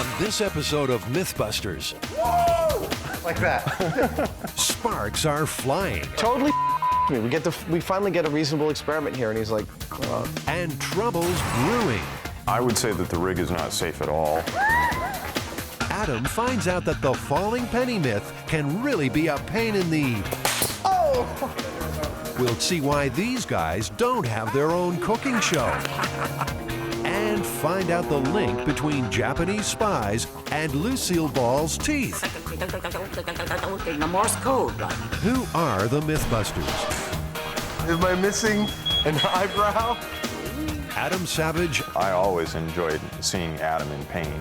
On this episode of MythBusters, Like that. sparks are flying Totally me. We finally get a reasonable experiment here, and he's like, and trouble's brewing. I would say that the rig is not safe at all. Adam finds out that the falling penny myth can really be a pain in the... oh! We'll see why these guys don't have their own cooking show. And find out the link between Japanese spies and Lucille Ball's teeth. The Morse code, like. Who are the MythBusters? Am I missing an eyebrow? Adam Savage I always enjoyed seeing Adam in pain.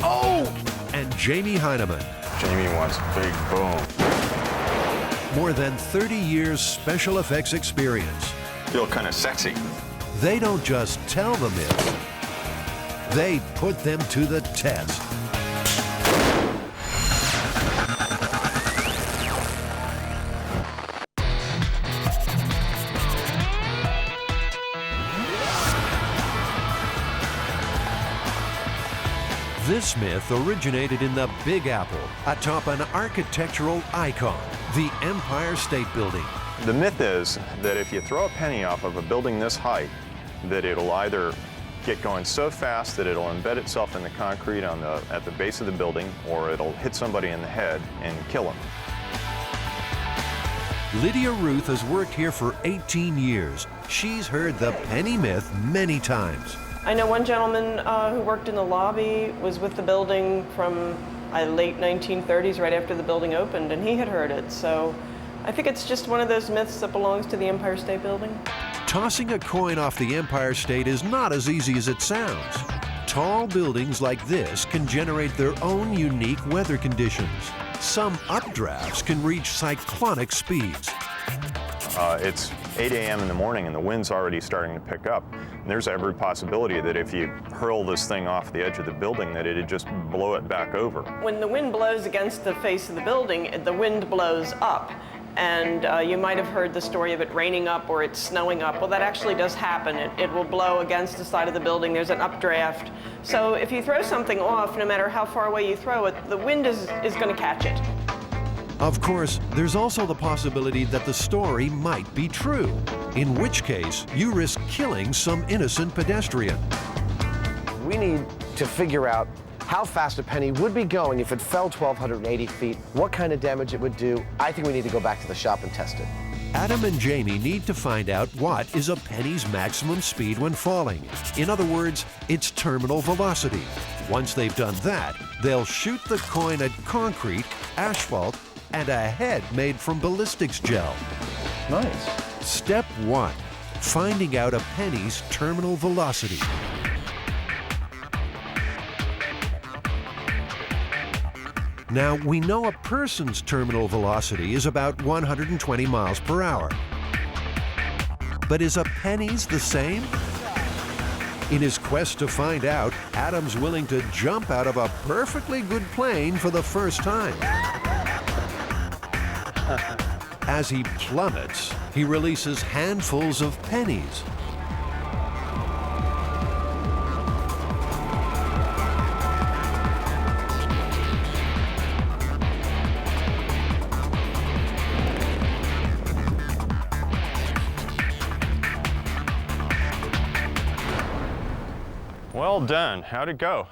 Oh! and Jamie Heineman. Jamie wants a big boom. More than 30 years special effects experience. Feel kind of sexy. They don't just tell the myths, they put them to the test. This myth originated in the Big Apple, atop an architectural icon, the Empire State Building. The myth is that if you throw a penny off of a building this height, that it'll either get going so fast that it'll embed itself in the concrete at the base of the building, or it'll hit somebody in the head and kill them. Lydia Ruth has worked here for 18 years. She's heard the penny myth many times. I know one gentleman who worked in the lobby, was with the building from late 1930s, right after the building opened, and he had heard it. So I think it's just one of those myths that belongs to the Empire State Building. Tossing a coin off the Empire State is not as easy as it sounds. Tall buildings like this can generate their own unique weather conditions. Some updrafts can reach cyclonic speeds. It's 8 a.m. in the morning and the wind's already starting to pick up. And there's every possibility that if you hurl this thing off the edge of the building, that it'd just blow it back over. When the wind blows against the face of the building, the wind blows up. And you might have heard the story of it raining up or it's snowing up. Well, that actually does happen. It will blow against the side of the building. There's an updraft. So if you throw something off, no matter how far away you throw it, the wind is going to catch it. Of course, there's also the possibility that the story might be true, in which case you risk killing some innocent pedestrian. We need to figure out how fast a penny would be going if it fell 1,280 feet, what kind of damage it would do. I think we need to go back to the shop and test it. Adam and Jamie need to find out what is a penny's maximum speed when falling. In other words, its terminal velocity. Once they've done that, they'll shoot the coin at concrete, asphalt, and a head made from ballistics gel. Nice. Step 1, finding out a penny's terminal velocity. Now, we know a person's terminal velocity is about 120 miles per hour. But is a penny's the same? In his quest to find out, Adam's willing to jump out of a perfectly good plane for the first time. As he plummets, he releases handfuls of pennies. Well done. How'd it go?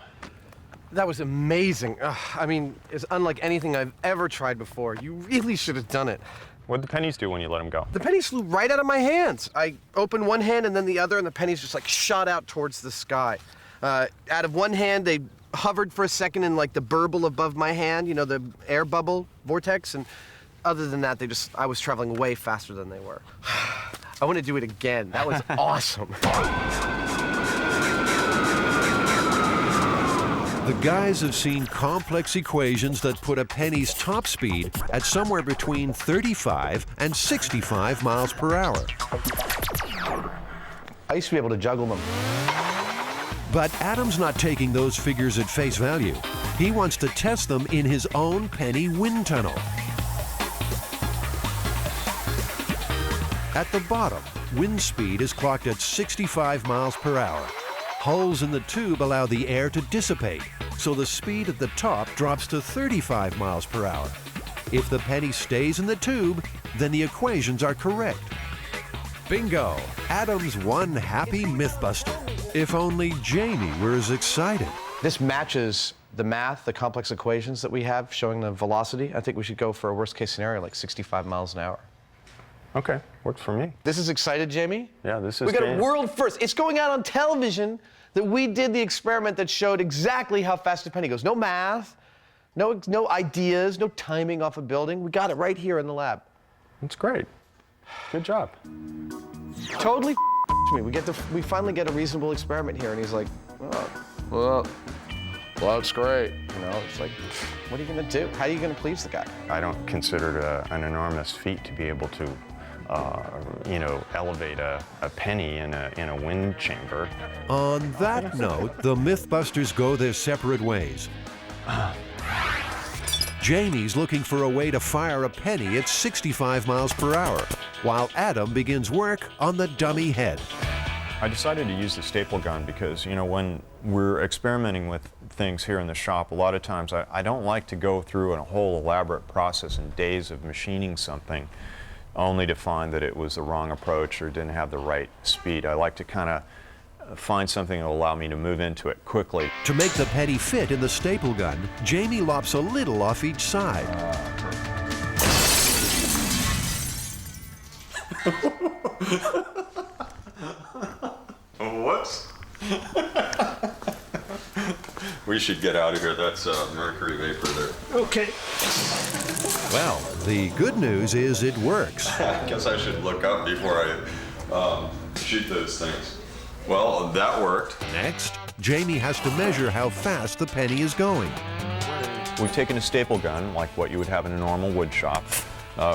That was amazing. I mean, it's unlike anything I've ever tried before. You really should have done it. What'd the pennies do when you let them go? The pennies flew right out of my hands. I opened one hand and then the other, and the pennies just like shot out towards the sky. Out of one hand, they hovered for a second in like the burble above my hand, you know, the air bubble vortex, and other than that, I was traveling way faster than they were. I want to do it again. That was awesome. The guys have seen complex equations that put a penny's top speed at somewhere between 35 and 65 miles per hour. I used to be able to juggle them. But Adam's not taking those figures at face value. He wants to test them in his own penny wind tunnel. At the bottom, wind speed is clocked at 65 miles per hour. Holes in the tube allow the air to dissipate, so the speed at the top drops to 35 miles per hour. If the penny stays in the tube, then the equations are correct. Bingo! Adam's one happy Mythbuster. If only Jamie were as excited. This matches the math, the complex equations that we have showing the velocity. I think we should go for a worst case scenario, like 65 miles an hour. Okay, works for me. This is excited, Jamie? Yeah, this is. We got a world first. It's going out on television that we did the experiment that showed exactly how fast a penny goes. No math, no ideas, no timing off a building. We got it right here in the lab. That's great. Good job. Totally me. We finally get a reasonable experiment here, and he's like, well, that's great. You know, it's like, what are you gonna do? How are you gonna please the guy? I don't consider it an enormous feat to be able to, elevate a penny in a wind chamber. On that note, the Mythbusters go their separate ways. Jamie's looking for a way to fire a penny at 65 miles per hour, while Adam begins work on the dummy head. I decided to use the staple gun because, when we're experimenting with things here in the shop, a lot of times I don't like to go through a whole elaborate process and days of machining something only to find that it was the wrong approach or didn't have the right speed. I like to kind of find something that will allow me to move into it quickly. To make the penny fit in the staple gun, Jamie lops a little off each side. Whoops. We should get out of here. That's mercury vapor there. Okay. Well, the good news is it works. I guess I should look up before I shoot those things. Well, that worked. Next, Jamie has to measure how fast the penny is going. We've taken a staple gun, like what you would have in a normal wood shop.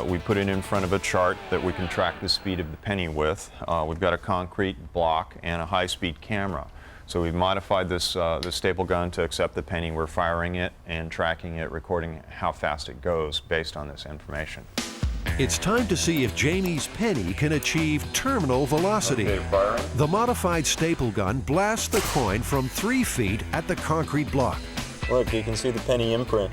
We put it in front of a chart that we can track the speed of the penny with. We've got a concrete block and a high-speed camera. So we've modified this staple gun to accept the penny. We're firing it and tracking it, recording how fast it goes based on this information. It's time to see if Jamie's penny can achieve terminal velocity. Okay, firing. The modified staple gun blasts the coin from 3 feet at the concrete block. Look, you can see the penny imprint.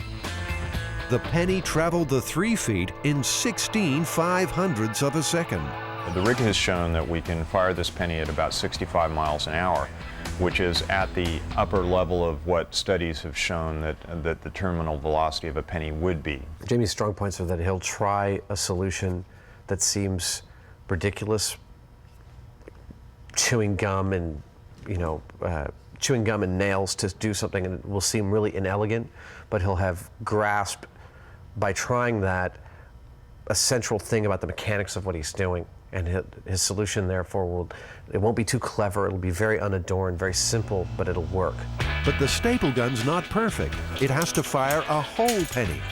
The penny traveled the 3 feet in 16/500ths of a second. The rig has shown that we can fire this penny at about 65 miles an hour, which is at the upper level of what studies have shown that the terminal velocity of a penny would be. Jamie's strong points are that he'll try a solution that seems ridiculous, chewing gum and nails to do something, and it will seem really inelegant, but he'll have grasped by trying that a central thing about the mechanics of what he's doing. And his solution, therefore, it won't be too clever. It'll be very unadorned, very simple, but it'll work. But the staple gun's not perfect. It has to fire a whole penny.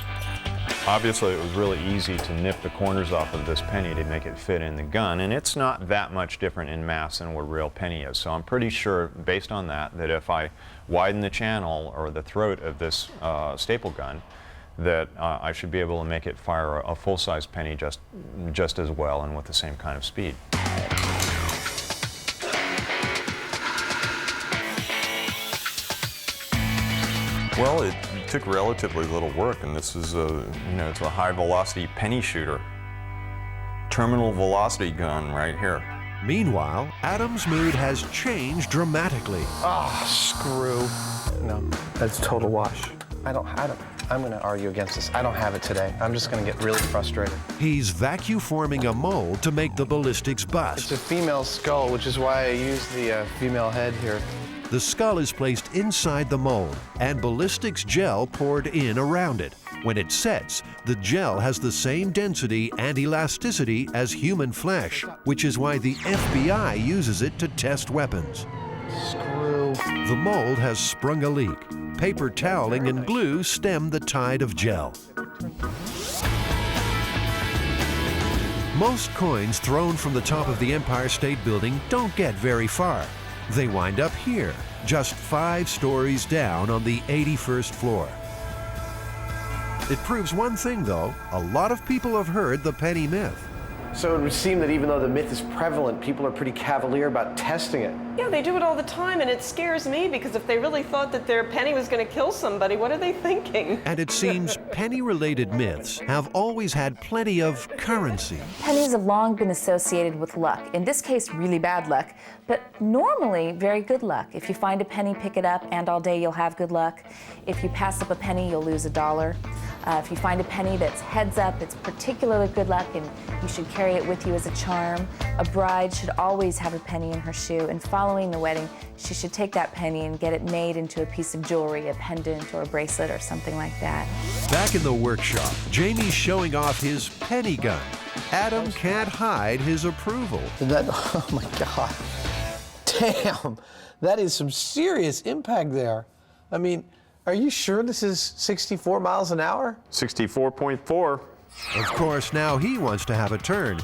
Obviously, it was really easy to nip the corners off of this penny to make it fit in the gun, and it's not that much different in mass than what a real penny is. So I'm pretty sure, based on that if I widen the channel or the throat of this staple gun, that I should be able to make it fire a full-size penny just as well and with the same kind of speed. Well, it took relatively little work, and this is it's a high-velocity penny shooter. Terminal velocity gun right here. Meanwhile, Adam's mood has changed dramatically. Screw. No, that's total wash. I'm going to argue against this. I don't have it today. I'm just going to get really frustrated. He's vacuum forming a mold to make the ballistics bust. It's a female skull, which is why I used the female head here. The skull is placed inside the mold and ballistics gel poured in around it. When it sets, the gel has the same density and elasticity as human flesh, which is why the FBI uses it to test weapons. Screw. The mold has sprung a leak. Paper toweling and glue stem the tide of gel. Most coins thrown from the top of the Empire State Building don't get very far. They wind up here, just 5 stories down on the 81st floor. It proves one thing, though. A lot of people have heard the penny myth. So it would seem that even though the myth is prevalent, people are pretty cavalier about testing it. Yeah, they do it all the time, and it scares me because if they really thought that their penny was going to kill somebody, what are they thinking? And it seems penny-related myths have always had plenty of currency. Pennies have long been associated with luck. In this case, really bad luck, but normally very good luck. If you find a penny, pick it up, and all day you'll have good luck. If you pass up a penny, you'll lose $1. If you find a penny that's heads up, it's particularly good luck, and you should carry it with you as a charm. A bride should always have a penny in her shoe, and following the wedding, she should take that penny and get it made into a piece of jewelry, a pendant or a bracelet or something like that. Back in the workshop, Jamie's showing off his penny gun. Adam can't hide his approval. Oh my God. Damn, that is some serious impact there. I mean, are you sure this is 64 miles an hour? 64.4. Of course, now he wants to have a turn.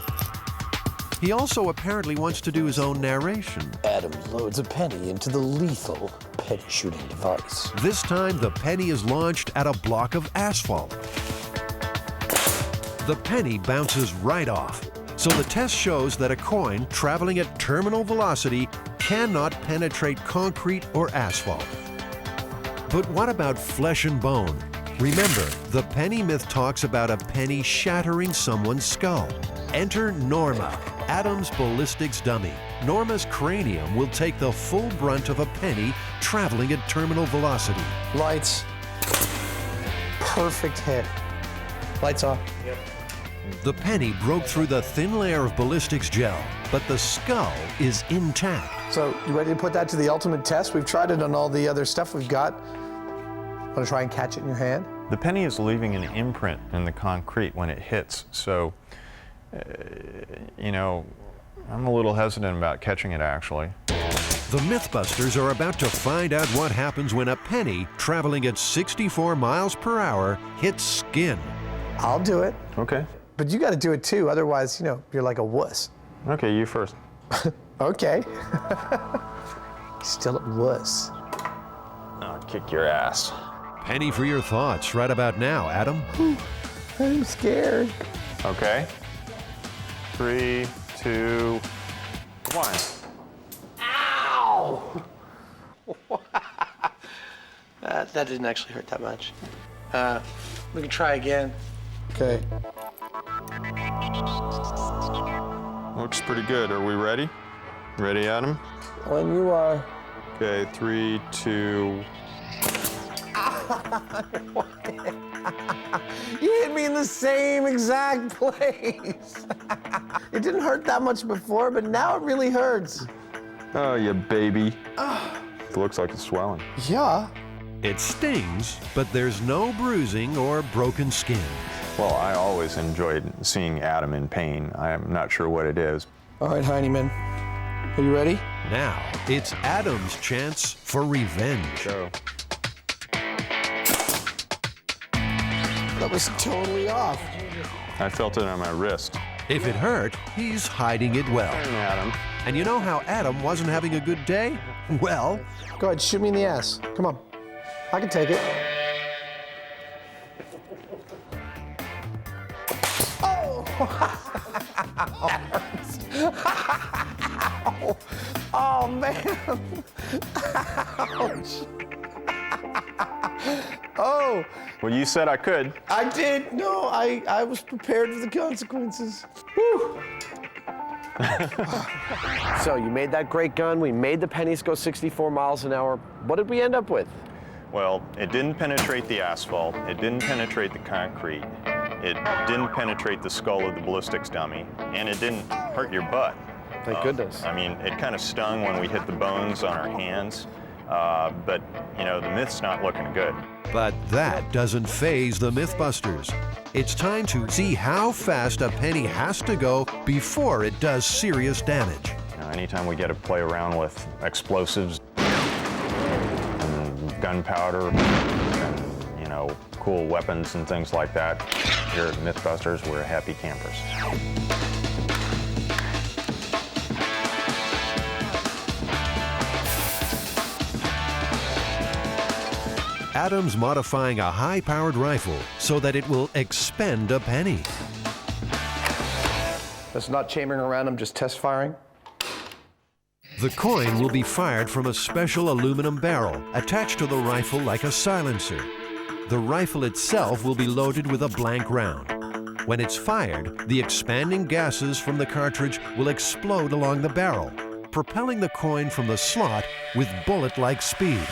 He also apparently wants to do his own narration. Adam loads a penny into the lethal penny shooting device. This time, the penny is launched at a block of asphalt. The penny bounces right off. So the test shows that a coin traveling at terminal velocity cannot penetrate concrete or asphalt. But what about flesh and bone? Remember, the penny myth talks about a penny shattering someone's skull. Enter Norma, Adam's ballistics dummy. Norma's cranium will take the full brunt of a penny traveling at terminal velocity. Lights. Perfect hit. Lights off. Yep. The penny broke through the thin layer of ballistics gel, but the skull is intact. So, you ready to put that to the ultimate test? We've tried it on all the other stuff we've got. Want to try and catch it in your hand? The penny is leaving an imprint in the concrete when it hits, so, you know, I'm a little hesitant about catching it, actually. The MythBusters are about to find out what happens when a penny traveling at 64 miles per hour hits skin. I'll do it. Okay. But you got to do it too, otherwise, you know, you're like a wuss. Okay, you first. Okay. Still a wuss. I'll kick your ass. Penny for your thoughts right about now, Adam. I'm scared. Okay. 3, 2, 1. Ow! That didn't actually hurt that much. We can try again. Okay. Looks pretty good. Are we ready? Ready, Adam? When you are. Okay, 3, 2. You hit me in the same exact place. It didn't hurt that much before, but now it really hurts. Oh, you baby. It looks like it's swelling. Yeah. It stings, but there's no bruising or broken skin. Well, I always enjoyed seeing Adam in pain. I'm not sure what it is. All right, Heineman. Are you ready? Now, it's Adam's chance for revenge. Go. That was totally off. I felt it on my wrist. If it hurt, he's hiding it well. Adam. And you know how Adam wasn't having a good day? Well, Go ahead, shoot me in the ass. Come on. I can take it. Oh! Oh, man. Ouch. Oh. Well, you said I could. I did. No, I was prepared for the consequences. Whew. So you made that great gun. We made the pennies go 64 miles an hour. What did we end up with? Well, it didn't penetrate the asphalt. It didn't penetrate the concrete. It didn't penetrate the skull of the ballistics dummy. And it didn't hurt your butt. Thank goodness. I mean, it kind of stung when we hit the bones on our hands. But, you know, the myth's not looking good. but that doesn't faze the MythBusters. It's time to see how fast a penny has to go before it does serious damage. You know, anytime we get to play around with explosives and gunpowder and, you know, cool weapons and things like that, here at MythBusters, we're happy campers. Adam's modifying a high-powered rifle so that it will expend a penny. That's not chambering around, I'm just test firing. The coin will be fired from a special aluminum barrel attached to the rifle like a silencer. The rifle itself will be loaded with a blank round. When it's fired, the expanding gases from the cartridge will explode along the barrel, propelling the coin from the slot with bullet-like speed.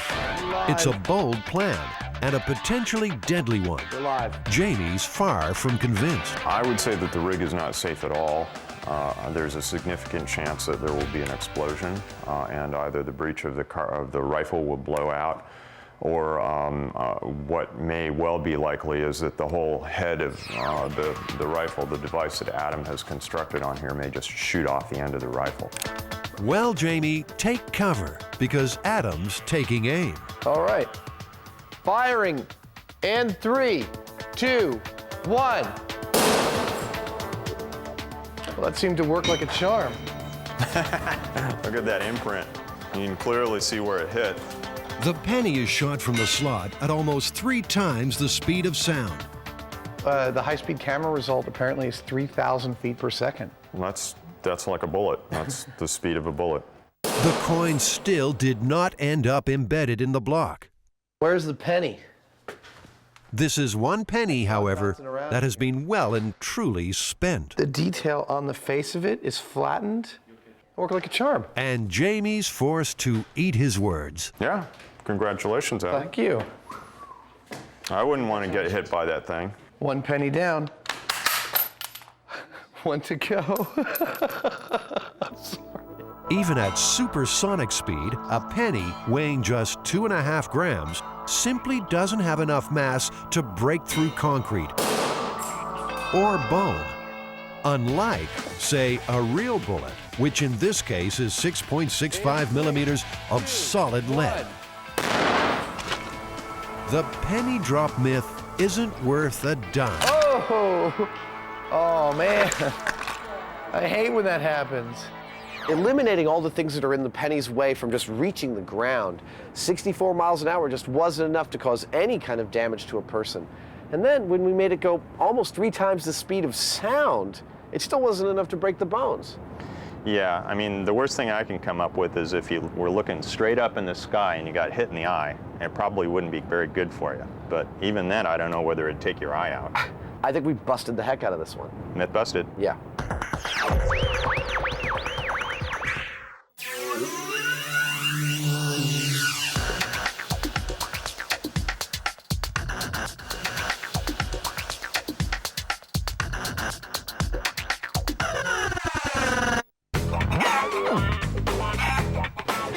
It's a bold plan and a potentially deadly one. We're live. Jamie's far from convinced. I would say that the rig is not safe at all. There's a significant chance that there will be an explosion, and either the breech of the rifle will blow out, or what may well be likely is that the whole head of the rifle, the device that Adam has constructed on here, may just shoot off the end of the rifle. Well, Jamie, take cover, because Adam's taking aim. All right. Firing. And 3, 2, 1. Well, that seemed to work like a charm. Look at that imprint. You can clearly see where it hit. The penny is shot from the slot at almost 3 times the speed of sound. The high-speed camera result apparently is 3,000 feet per second. That's like a bullet. That's the speed of a bullet. The coin still did not end up embedded in the block. Where's the penny? This is one penny, however, that has been well and truly spent. The detail on the face of it is flattened. Work like a charm. And Jamie's forced to eat his words. Yeah, congratulations, Adam. Thank you. I wouldn't want to get hit by that thing. 1 penny down. 1 to go. Even at supersonic speed, a penny weighing just 2.5 grams simply doesn't have enough mass to break through concrete or bone. Unlike, say, a real bullet, which in this case is 6.65 millimeters of solid lead. The penny drop myth isn't worth a dime. Oh man. I hate when that happens. Eliminating all the things that are in the penny's way from just reaching the ground, 64 miles an hour just wasn't enough to cause any kind of damage to a person. And then when we made it go almost 3 times the speed of sound, it still wasn't enough to break the bones. Yeah, I mean, the worst thing I can come up with is if you were looking straight up in the sky and you got hit in the eye, it probably wouldn't be very good for you. But even then, I don't know whether it'd take your eye out. I think we busted the heck out of this one. Myth busted. Yeah.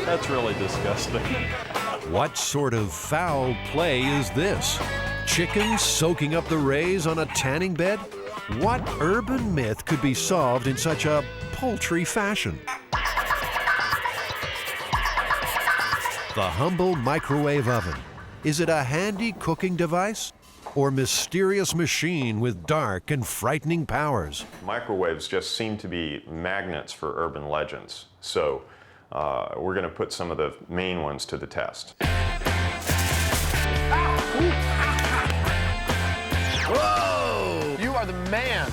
That's really disgusting. What sort of foul play is this? Chickens soaking up the rays on a tanning bed? What urban myth could be solved in such a paltry fashion? The humble microwave oven. Is it a handy cooking device? Or mysterious machine with dark and frightening powers? Microwaves just seem to be magnets for urban legends. So we're going to put some of the main ones to the test. Whoa! You are the man.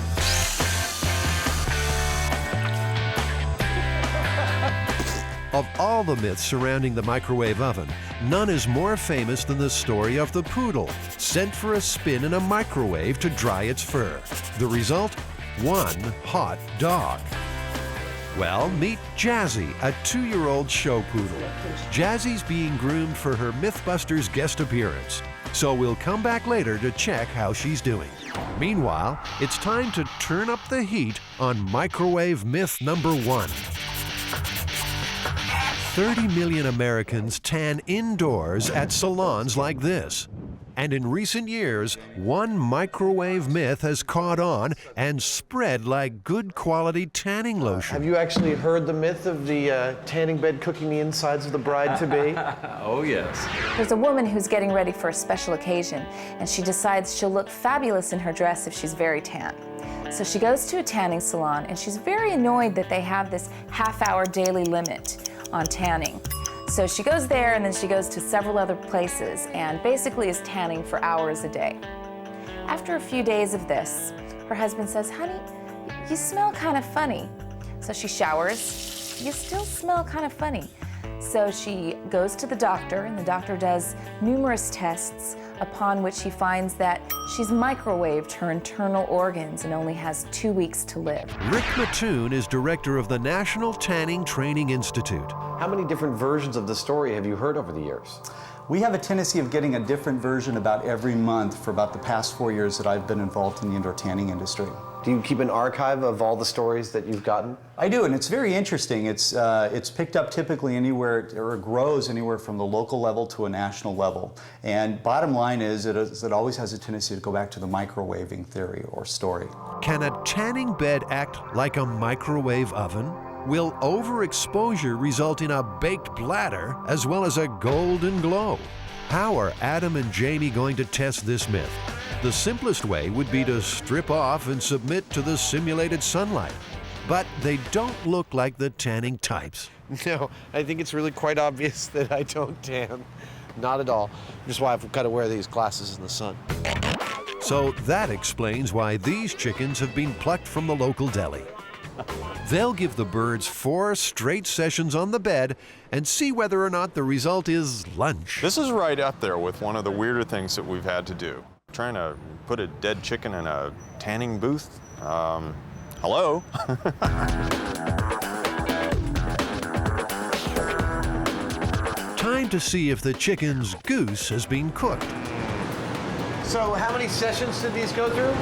Of all the myths surrounding the microwave oven, none is more famous than the story of the poodle sent for a spin in a microwave to dry its fur. The result? One hot dog. Well, meet Jazzy, a 2-year-old show poodle. Jazzy's being groomed for her MythBusters guest appearance, so we'll come back later to check how she's doing. Meanwhile, it's time to turn up the heat on microwave myth number 1. 30 million Americans tan indoors at salons like this. And in recent years, one microwave myth has caught on and spread like good quality tanning lotion. Have you actually heard the myth of the tanning bed cooking the insides of the bride-to-be? Oh, yes. There's a woman who's getting ready for a special occasion, and she decides she'll look fabulous in her dress if she's very tan. So she goes to a tanning salon, and she's very annoyed that they have this half-hour daily limit on tanning. So she goes there, and then she goes to several other places and basically is tanning for hours a day. After a few days of this, her husband says, "Honey, you smell kind of funny. So she showers, you still smell kind of funny. So she goes to the doctor, and the doctor does numerous tests, upon which he finds that she's microwaved her internal organs and only has 2 weeks to live. Rick Mattoon is director of the National Tanning Training Institute. How many different versions of the story have you heard over the years? We have a tendency of getting a different version about every month for about the past 4 years that I've been involved in the indoor tanning industry. Do you keep an archive of all the stories that you've gotten? I do, and it's very interesting. It's picked up typically anywhere, or it grows anywhere from the local level to a national level. And bottom line is, it always has a tendency to go back to the microwaving theory or story. Can a tanning bed act like a microwave oven? Will overexposure result in a baked bladder as well as a golden glow? How are Adam and Jamie going to test this myth? The simplest way would be to strip off and submit to the simulated sunlight. But they don't look like the tanning types. No, I think it's really quite obvious that I don't tan. Not at all. Just why I've got to wear these glasses in the sun. So that explains why these chickens have been plucked from the local deli. They'll give the birds 4 straight sessions on the bed and see whether or not the result is lunch. This is right up there with one of the weirder things that we've had to do. Trying to put a dead chicken in a tanning booth? Hello? Time to see if the chicken's goose has been cooked. So how many sessions did these go through?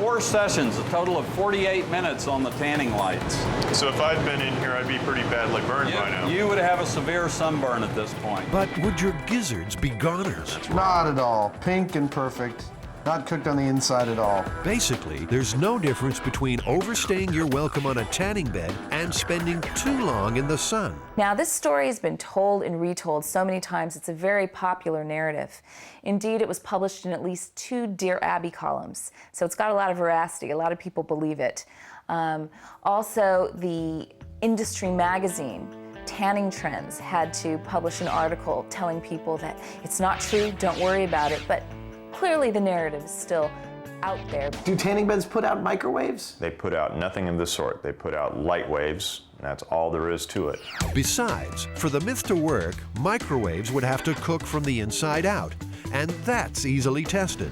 4 sessions, a total of 48 minutes on the tanning lights. So if I'd been in here, I'd be pretty badly burned by now. You would have a severe sunburn at this point. But would your gizzards be goners? Not at all. Pink and perfect. Not cooked on the inside at all. Basically, there's no difference between overstaying your welcome on a tanning bed and spending too long in the sun. Now, this story has been told and retold so many times, it's a very popular narrative. Indeed, it was published in at least 2 Dear Abby columns, so it's got a lot of veracity. A lot of people believe it. Also, the industry magazine, Tanning Trends, had to publish an article telling people that it's not true, don't worry about it, but clearly the narrative is still out there. Do tanning beds put out microwaves? They put out nothing of the sort. They put out light waves, and that's all there is to it. Besides, for the myth to work, microwaves would have to cook from the inside out, and that's easily tested.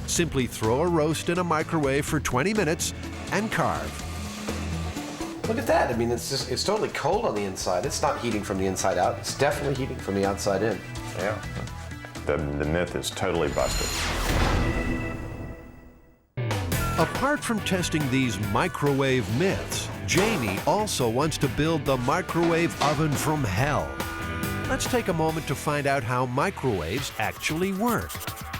Simply throw a roast in a microwave for 20 minutes and carve. Look at that. I mean, it's totally cold on the inside. It's not heating from the inside out. It's definitely heating from the outside in. Yeah. The myth is totally busted. Apart from testing these microwave myths, Jamie also wants to build the microwave oven from hell. Let's take a moment to find out how microwaves actually work.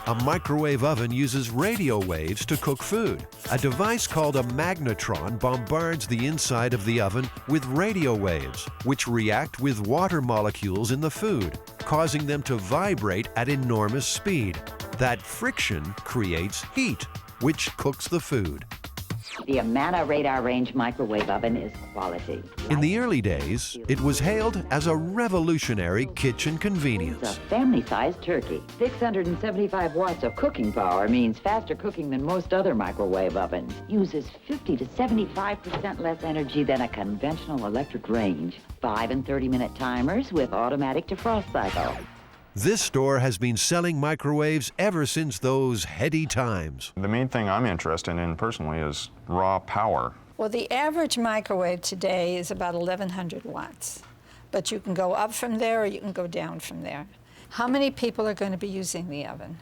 A microwave oven uses radio waves to cook food. A device called a magnetron bombards the inside of the oven with radio waves, which react with water molecules in the food, causing them to vibrate at enormous speed. That friction creates heat, which cooks the food. The Amana radar range microwave oven is quality. In the early days, it was hailed as a revolutionary kitchen It's convenience. a family-sized turkey. 675 watts of cooking power means faster cooking than most other microwave ovens. Uses 50 to 75% less energy than a conventional electric range. 5 and 30-minute timers with automatic defrost cycle. This store has been selling microwaves ever since those heady times. The main thing I'm interested in personally is raw power. Well, the average microwave today is about 1,100 watts, but you can go up from there or you can go down from there. How many people are going to be using the oven?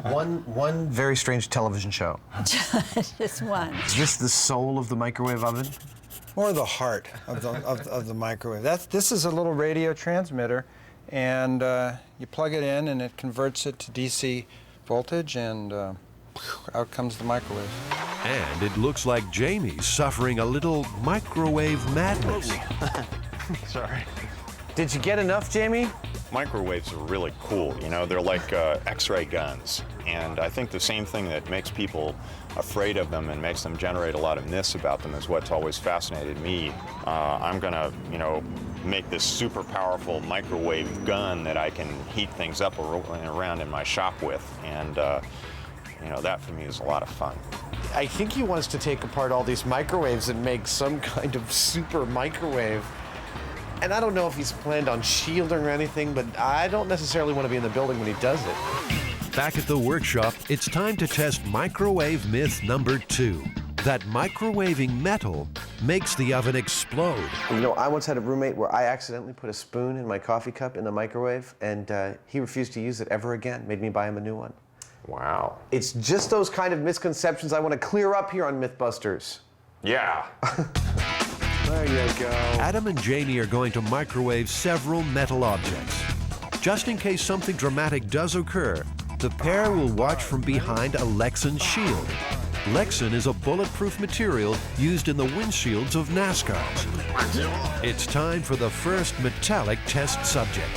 One very strange television show. Just one. Is this the soul of the microwave oven? More the heart of the microwave. This is a little radio transmitter, and you plug it in and it converts it to DC voltage, and out comes the microwave. And it looks like Jamie's suffering a little microwave madness. Sorry. Did you get enough, Jamie? Microwaves are really cool, you know, they're like X-ray guns. And I think the same thing that makes people afraid of them and makes them generate a lot of myths about them is what's always fascinated me. I'm gonna, you know, make this super powerful microwave gun that I can heat things up around in my shop with. And, you know, that for me is a lot of fun. I think he wants to take apart all these microwaves and make some kind of super microwave. And I don't know if he's planned on shielding or anything, but I don't necessarily want to be in the building when he does it. Back at the workshop, it's time to test microwave myth number 2. That microwaving metal makes the oven explode. You know, I once had a roommate where I accidentally put a spoon in my coffee cup in the microwave, and he refused to use it ever again. Made me buy him a new one. Wow. It's just those kind of misconceptions I want to clear up here on MythBusters. Yeah. There you go. Adam and Jamie are going to microwave several metal objects. Just in case something dramatic does occur, the pair will watch from behind a Lexan shield. Lexan is a bulletproof material used in the windshields of NASCARs. It's time for the first metallic test subject.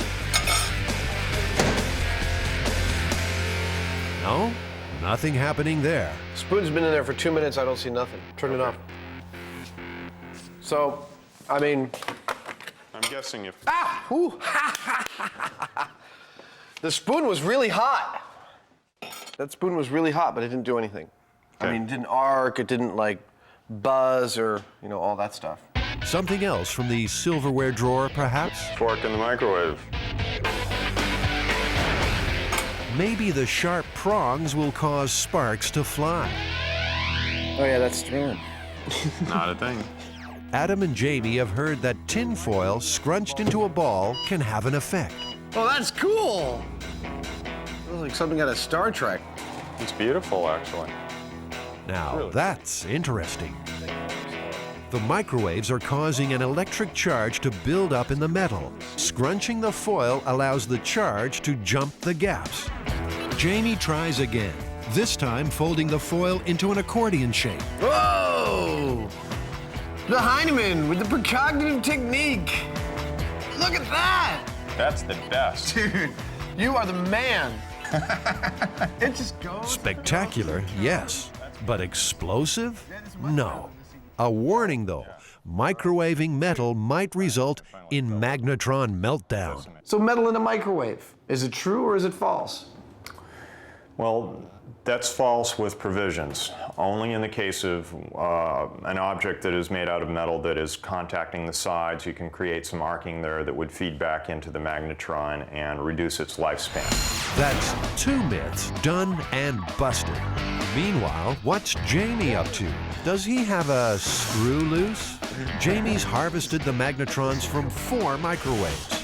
No, nothing happening there. Spoon's been in there for 2 minutes. I don't see nothing. Turn it off. So, I mean... I'm guessing if... Ah! Ooh. The spoon was really hot. That spoon was really hot, but it didn't do anything. Okay. I mean, it didn't arc, it didn't, like, buzz or, you know, all that stuff. Something else from the silverware drawer, perhaps? Fork in the microwave. Maybe the sharp prongs will cause sparks to fly. Oh, yeah, that's thrilling. Not a thing. Adam and Jamie have heard that tin foil scrunched into a ball can have an effect. Oh, that's cool! Looks like something out of Star Trek. It's beautiful, actually. Now, Really? that's interesting. The microwaves are causing an electric charge to build up in the metal. Scrunching the foil allows the charge to jump the gaps. Jamie tries again, this time folding the foil into an accordion shape. Whoa! The Heinemann with the precognitive technique. Look at that! That's the best. Dude, you are the man. It just goes. Spectacular, yes, but explosive? No. A warning though, microwaving metal might result in magnetron meltdown. So metal in a microwave, is it true or is it false? Well, that's false with provisions. Only in the case of an object that is made out of metal that is contacting the sides, you can create some arcing there that would feed back into the magnetron and reduce its lifespan. That's 2 myths done and busted. Meanwhile, what's Jamie up to? Does he have a screw loose? Jamie's harvested the magnetrons from 4 microwaves.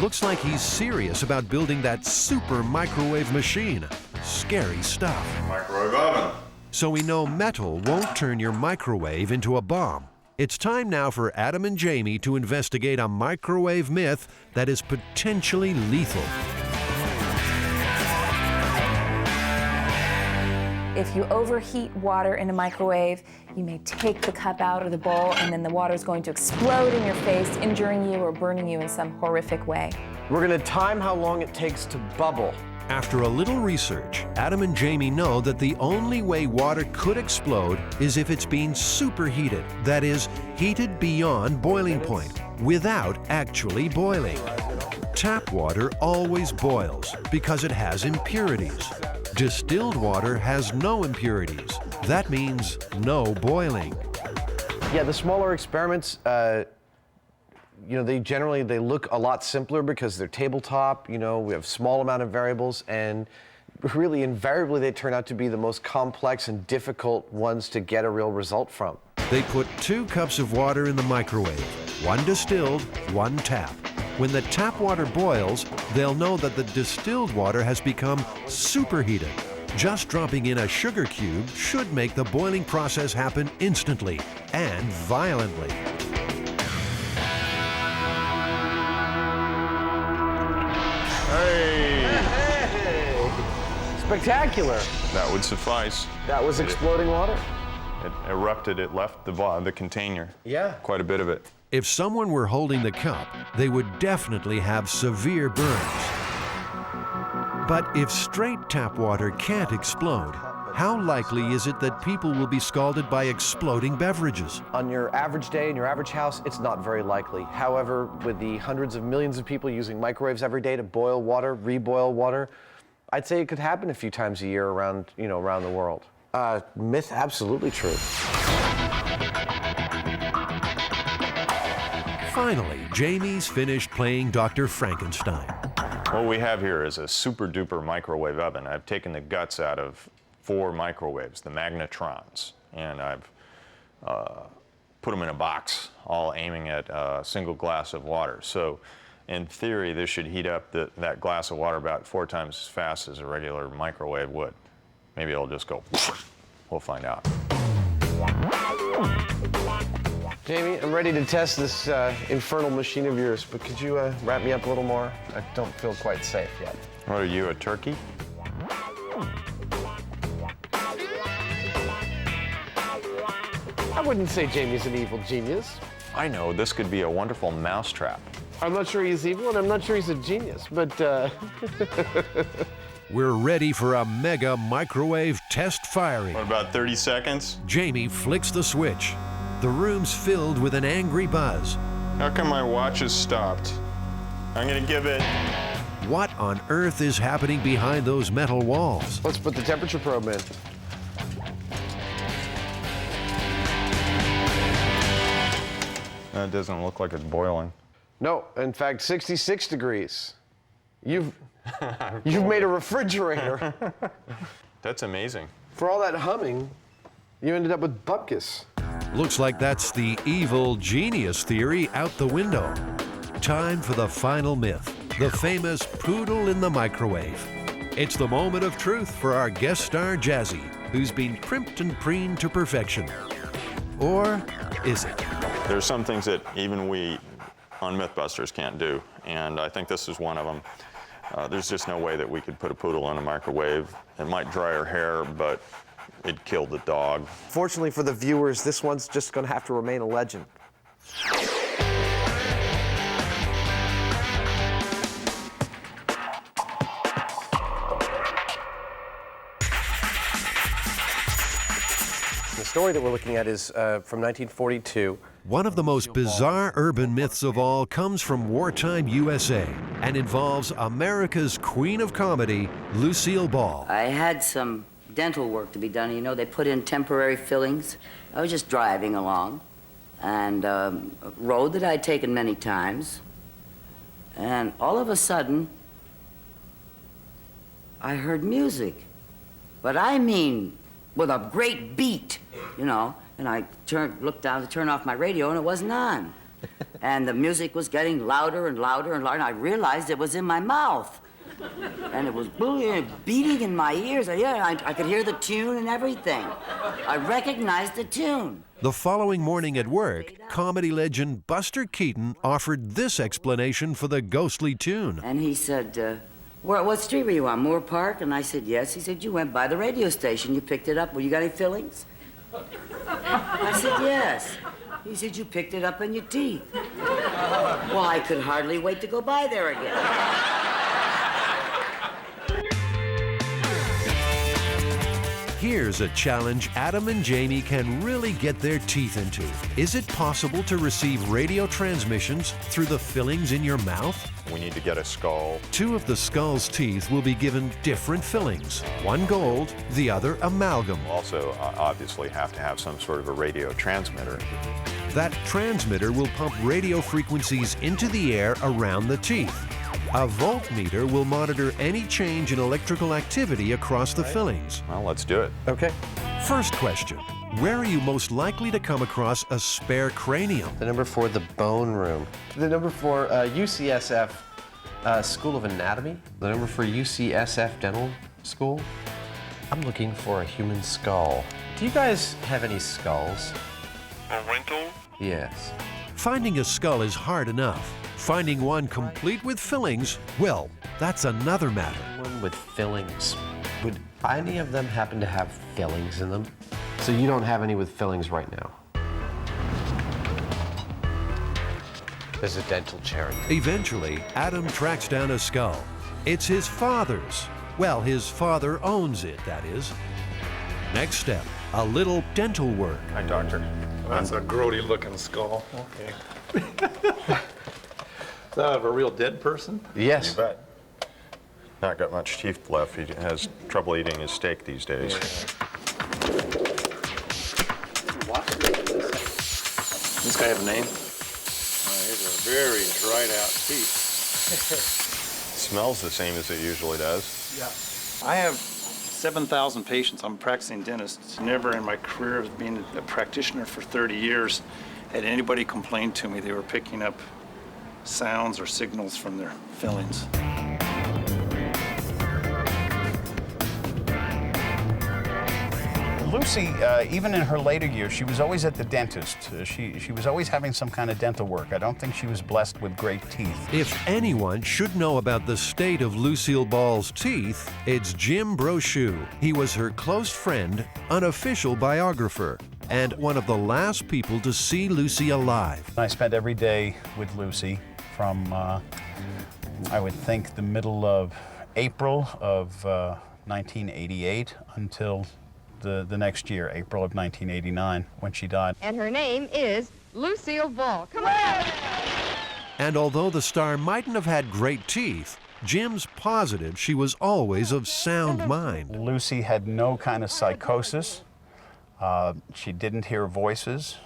Looks like he's serious about building that super microwave machine. Scary stuff. Microwave oven. So we know metal won't turn your microwave into a bomb. It's time now for Adam and Jamie to investigate a microwave myth that is potentially lethal. If you overheat water in a microwave, you may take the cup out of the bowl and then the water is going to explode in your face, injuring you or burning you in some horrific way. We're gonna time how long it takes to bubble. After a little research, Adam and Jamie know that the only way water could explode is if it's being superheated, that is, heated beyond boiling point, without actually boiling. Tap water always boils because it has impurities. Distilled water has no impurities. That means no boiling. Yeah, the smaller experiments, you know, they look a lot simpler because they're tabletop, you know, we have small amount of variables, and really invariably they turn out to be the most complex and difficult ones to get a real result from. They put 2 cups of water in the microwave, 1 distilled, 1 tap. When the tap water boils, they'll know that the distilled water has become superheated. Just dropping in a sugar cube should make the boiling process happen instantly and violently. Hey! Spectacular. That would suffice. That was exploding water? It erupted, it left the container. Yeah. Quite a bit of it. If someone were holding the cup, they would definitely have severe burns. But if straight tap water can't explode, how likely is it that people will be scalded by exploding beverages? On your average day in your average house, it's not very likely. However, with the hundreds of millions of people using microwaves every day to boil water, reboil water, I'd say it could happen a few times a year around, around the world. Myth, absolutely true. Finally, Jamie's finished playing Dr. Frankenstein. What we have here is a super duper microwave oven. I've taken the guts out of 4 microwaves, the magnetrons, and I've put them in a box, all aiming at a single glass of water. So in theory, this should heat up that glass of water about 4 times as fast as a regular microwave would. Maybe it'll just go, we'll find out. Jamie, I'm ready to test this infernal machine of yours, but could you wrap me up a little more? I don't feel quite safe yet. What are you, a turkey? I wouldn't say Jamie's an evil genius. I know, this could be a wonderful mousetrap. I'm not sure he's evil, and I'm not sure he's a genius, but We're ready for a mega microwave test firing. What, about 30 seconds? Jamie flicks the switch. The room's filled with an angry buzz. How come my watch has stopped? I'm gonna give it. What on earth is happening behind those metal walls? let's put the temperature probe in. That doesn't look like it's boiling. No, in fact, 66 degrees. You've made a refrigerator. That's amazing. For all that humming, you ended up with bupkis. Looks like that's the evil genius theory out the window. Time for the final myth, the famous poodle in the microwave. It's the moment of truth for our guest star, Jazzy, who's been primped and preened to perfection. Or is it? There's some things that even we on MythBusters can't do, and I think this is one of them. There's just no way that we could put a poodle in a microwave. It might dry her hair, but it'd kill the dog. Fortunately for the viewers, this one's just gonna have to remain a legend. The story that we're looking at is from 1942. One of the most bizarre urban myths of all comes from wartime USA and involves America's queen of comedy, Lucille Ball. I had some dental work to be done. You know, they put in temporary fillings. I was just driving along, and a road that I'd taken many times, and all of a sudden, I heard music. But I mean, with a great beat, you know. And I looked down to turn off my radio, and it wasn't on. And the music was getting louder and louder and louder, and I realized it was in my mouth. And it was beating in my ears. I could hear the tune and everything. I recognized the tune. The following morning at work, comedy legend Buster Keaton offered this explanation for the ghostly tune. And he said, what street were you on, Moore Park? And I said, yes. He said, you went by the radio station. You picked it up. Well, you got any fillings? I said, yes. He said, you picked it up in your teeth. Well, I could hardly wait to go by there again. Here's a challenge Adam and Jamie can really get their teeth into. Is it possible to receive radio transmissions through the fillings in your mouth? We need to get a skull. 2 of the skull's teeth will be given different fillings. One gold, the other amalgam. Also, obviously have to have some sort of a radio transmitter. That transmitter will pump radio frequencies into the air around the teeth. A voltmeter will monitor any change in electrical activity across the fillings. Well, let's do it. Okay. First question, where are you most likely to come across a spare cranium? The number 4, the bone room. The number 4, UCSF School of Anatomy. The number 4, UCSF Dental School. I'm looking for a human skull. Do you guys have any skulls? A rental? Yes. Finding a skull is hard enough. Finding one complete with fillings, well, that's another matter. One with fillings. Would any of them happen to have fillings in them? So you don't have any with fillings right now? There's a dental chair. Eventually, Adam tracks down a skull. It's his father's. Well, his father owns it, that is. Next step, a little dental work. Hi, doctor. That's a grody-looking skull. Okay. That of a real dead person? Yes. You bet. not got much teeth left. He has trouble eating his steak these days. This guy have a name? He's a very dried out teeth. Smells the same as it usually does. Yeah. I have 7,000 patients. I'm a practicing dentist. Never in my career of being a practitioner for 30 years had anybody complain to me they were picking up sounds or signals from their fillings. Lucy, even in her later years, she was always at the dentist. She was always having some kind of dental work. I don't think she was blessed with great teeth. If anyone should know about the state of Lucille Ball's teeth, it's Jim Brochu. He was her close friend, unofficial biographer, and one of the last people to see Lucy alive. I spent every day with Lucy from, I would think, the middle of April of 1988 until the next year, April of 1989, when she died. And her name is Lucille Ball. Come on! And although the star mightn't have had great teeth, Jim's positive she was always of sound mind. Lucy had no kind of psychosis. She didn't hear voices.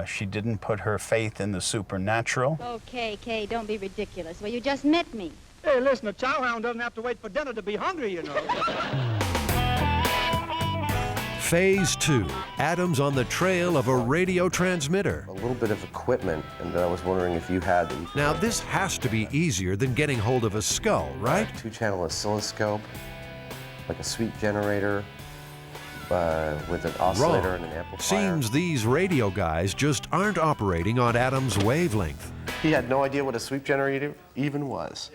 She didn't put her faith in the supernatural. Okay, Kay, don't be ridiculous. Well, you just met me. Hey, listen, a chowhound doesn't have to wait for dinner to be hungry, you know. Phase 2, Adam's on the trail of a radio transmitter. A little bit of equipment, and I was wondering if you had them. Now, this has to be easier than getting hold of a skull, right? 2-channel oscilloscope, like a sweep generator, with an oscillator Wrong. and an amplifier. Seems these radio guys just aren't operating on Adam's wavelength. He had no idea what a sweep generator even was.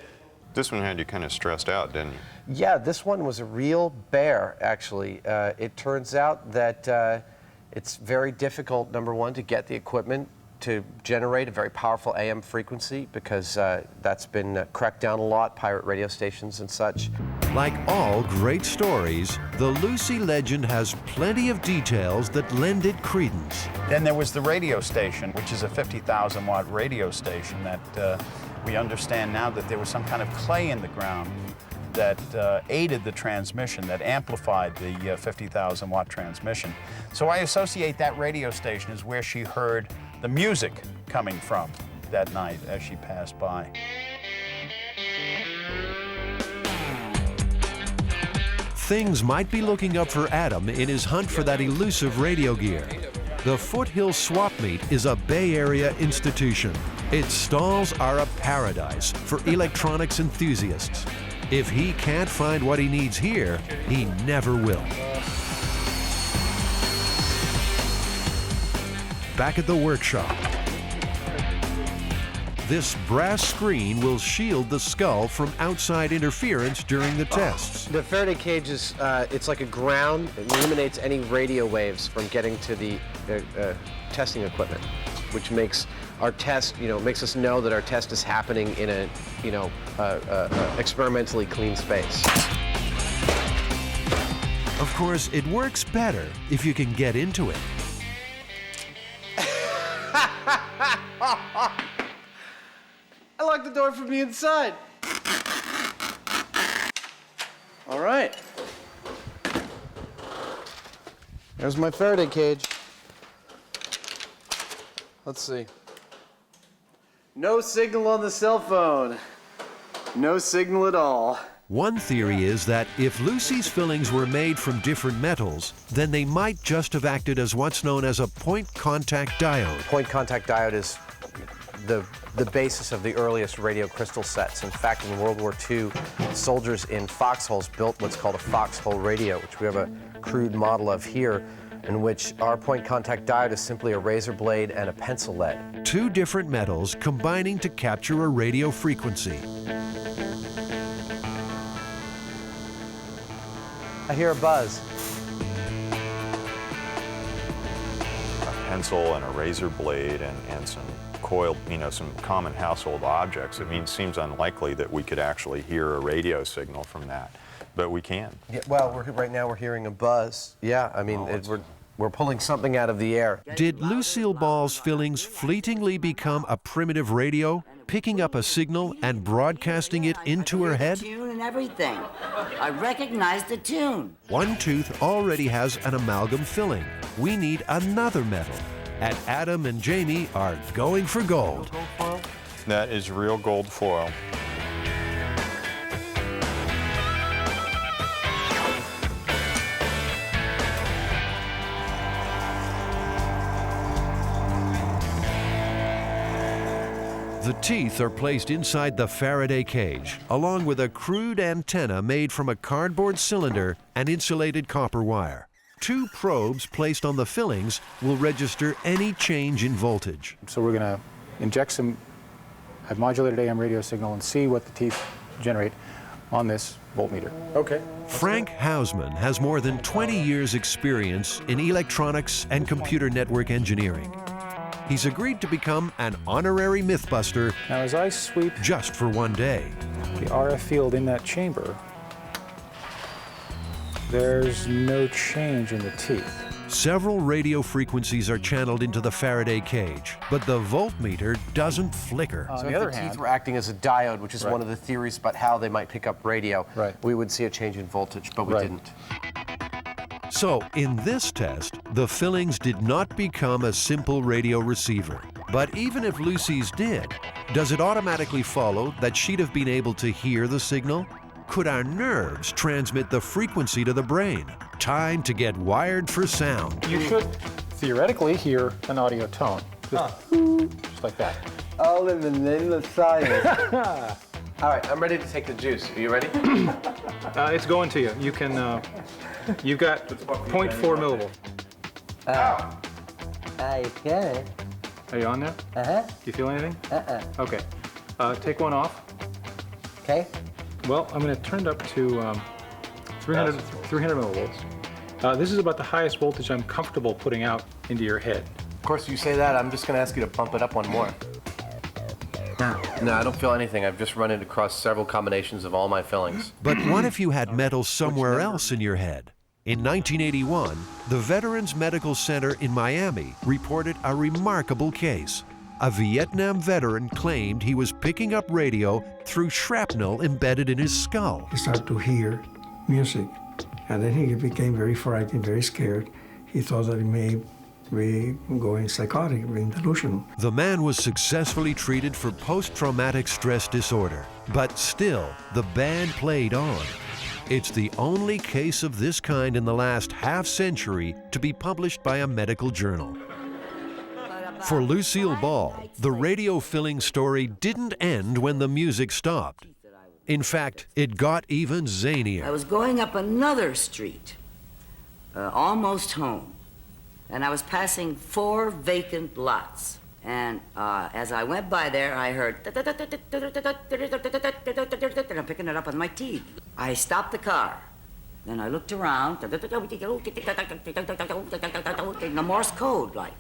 This one had you kind of stressed out, didn't you? Yeah, this one was a real bear, actually. It turns out that it's very difficult, number one, to get the equipment to generate a very powerful AM frequency, because that's been cracked down a lot, pirate radio stations and such. Like all great stories, the Lucy legend has plenty of details that lend it credence. Then there was the radio station, which is a 50,000 watt radio station that we understand now that there was some kind of clay in the ground that aided the transmission, that amplified the 50,000 watt transmission. So I associate that radio station as where she heard the music coming from that night as she passed by. Things might be looking up for Adam in his hunt for that elusive radio gear. The Foothill Swap Meet is a Bay Area institution. Its stalls are a paradise for electronics enthusiasts. If he can't find what he needs here, he never will. Back at the workshop, this brass screen will shield the skull from outside interference during the tests. The Faraday cage is, it's like a ground. It eliminates any radio waves from getting to the testing equipment, which makes our test, makes us know that our test is happening in a, experimentally clean space. Of course, it works better if you can get into it. I locked the door from the inside. All right. There's my Faraday cage. Let's see. No signal on the cell phone. No signal at all. One theory is that if Lucy's fillings were made from different metals, then they might just have acted as what's known as a point contact diode. Point contact diode is the basis of the earliest radio crystal sets. In fact, in World War II, soldiers in foxholes built what's called a foxhole radio, which we have a crude model of here, in which our point contact diode is simply a razor blade and a pencil lead. Two different metals combining to capture a radio frequency. I hear a buzz. A pencil and a razor blade and some coiled, some common household objects. It seems unlikely that we could actually hear a radio signal from that, but we can. Yeah, well, right now we're hearing a buzz. Yeah, We're pulling something out of the air. Did Lucille Ball's fillings fleetingly become a primitive radio, picking up a signal and broadcasting it into her head? Tune and everything. I recognized the tune. One tooth already has an amalgam filling. We need another metal. And Adam and Jamie are going for gold. That is real gold foil. The teeth are placed inside the Faraday cage, along with a crude antenna made from a cardboard cylinder and insulated copper wire. 2 probes placed on the fillings will register any change in voltage. So we're going to inject some modulated AM radio signal and see what the teeth generate on this voltmeter. Okay. Frank Hausman has more than 20 years' experience in electronics and computer network engineering. He's agreed to become an honorary MythBuster now, as I sweep just for one day. the RF field in that chamber, there's no change in the teeth. Several radio frequencies are channeled into the Faraday cage, but the voltmeter doesn't flicker. So if the teeth were acting as a diode, which is one of the theories about how they might pick up radio, we would see a change in voltage, but we didn't. So, in this test, the fillings did not become a simple radio receiver. But even if Lucy's did, does it automatically follow that she'd have been able to hear the signal? Could our nerves transmit the frequency to the brain? Time to get wired for sound. You should theoretically hear an audio tone. Just like that. All in the name of science. All right, I'm ready to take the juice. Are you ready? It's going to you. You can, you've got 0.4 millivolt. I get it. Are you on there? Uh-huh. Do you feel anything? Okay. Take one off. Okay. Well, I'm going to turn it up to 300 millivolts. This is about the highest voltage I'm comfortable putting out into your head. Of course, you say that. I'm just going to ask you to bump it up one more. No, I don't feel anything. I've just run it across several combinations of all my fillings. But what if you had metal somewhere else in your head? In 1981, the Veterans Medical Center in Miami reported a remarkable case. A Vietnam veteran claimed he was picking up radio through shrapnel embedded in his skull. He started to hear music, and then he became very frightened, very scared. He thought that he may be going psychotic, being delusional. The man was successfully treated for post-traumatic stress disorder, but still, the band played on. It's the only case of this kind in the last half-century to be published by a medical journal. For Lucille Ball, the radio filling story didn't end when the music stopped. In fact, it got even zanier. I was going up another street, almost home, and I was passing 4 vacant lots. And as I went by there, I heard, and I'm picking it up on my teeth. I stopped the car. Then I looked around, in the Morse code, like.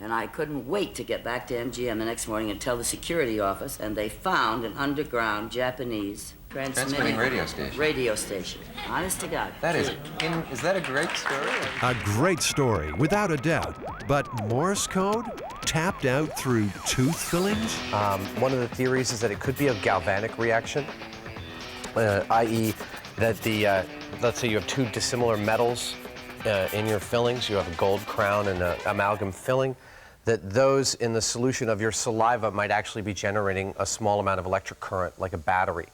And I couldn't wait to get back to MGM the next morning and tell the security office, and they found an underground Japanese transmitting radio station. Honest to God. Is that a great story? A great story, without a doubt. But Morse code? Tapped out through tooth fillings? One of the theories is that it could be a galvanic reaction, i.e. that the, let's say you have 2 dissimilar metals in your fillings. You have a gold crown and an amalgam filling, that those in the solution of your saliva might actually be generating a small amount of electric current, like a battery.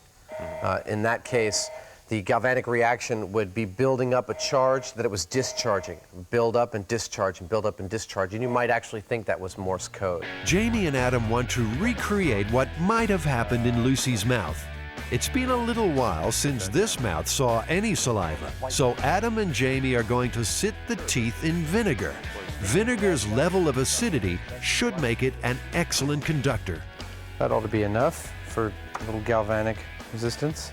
In that case, the galvanic reaction would be building up a charge that it was discharging. Build up and discharge and build up and discharge. And you might actually think that was Morse code. Jamie and Adam want to recreate what might have happened in Lucy's mouth. It's been a little while since this mouth saw any saliva, so Adam and Jamie are going to sit the teeth in vinegar. Vinegar's level of acidity should make it an excellent conductor. That ought to be enough for a little galvanic resistance.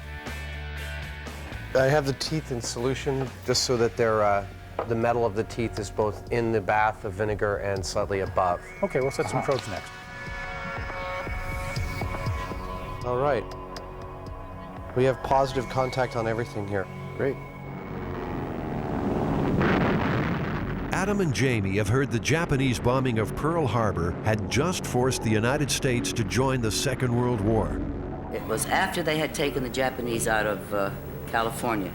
I have the teeth in solution just so that they're, the metal of the teeth is both in the bath of vinegar and slightly above. Okay, we'll set some probes next. All right. We have positive contact on everything here. Great. Adam and Jamie have heard the Japanese bombing of Pearl Harbor had just forced the United States to join the Second World War. It was after they had taken the Japanese out of California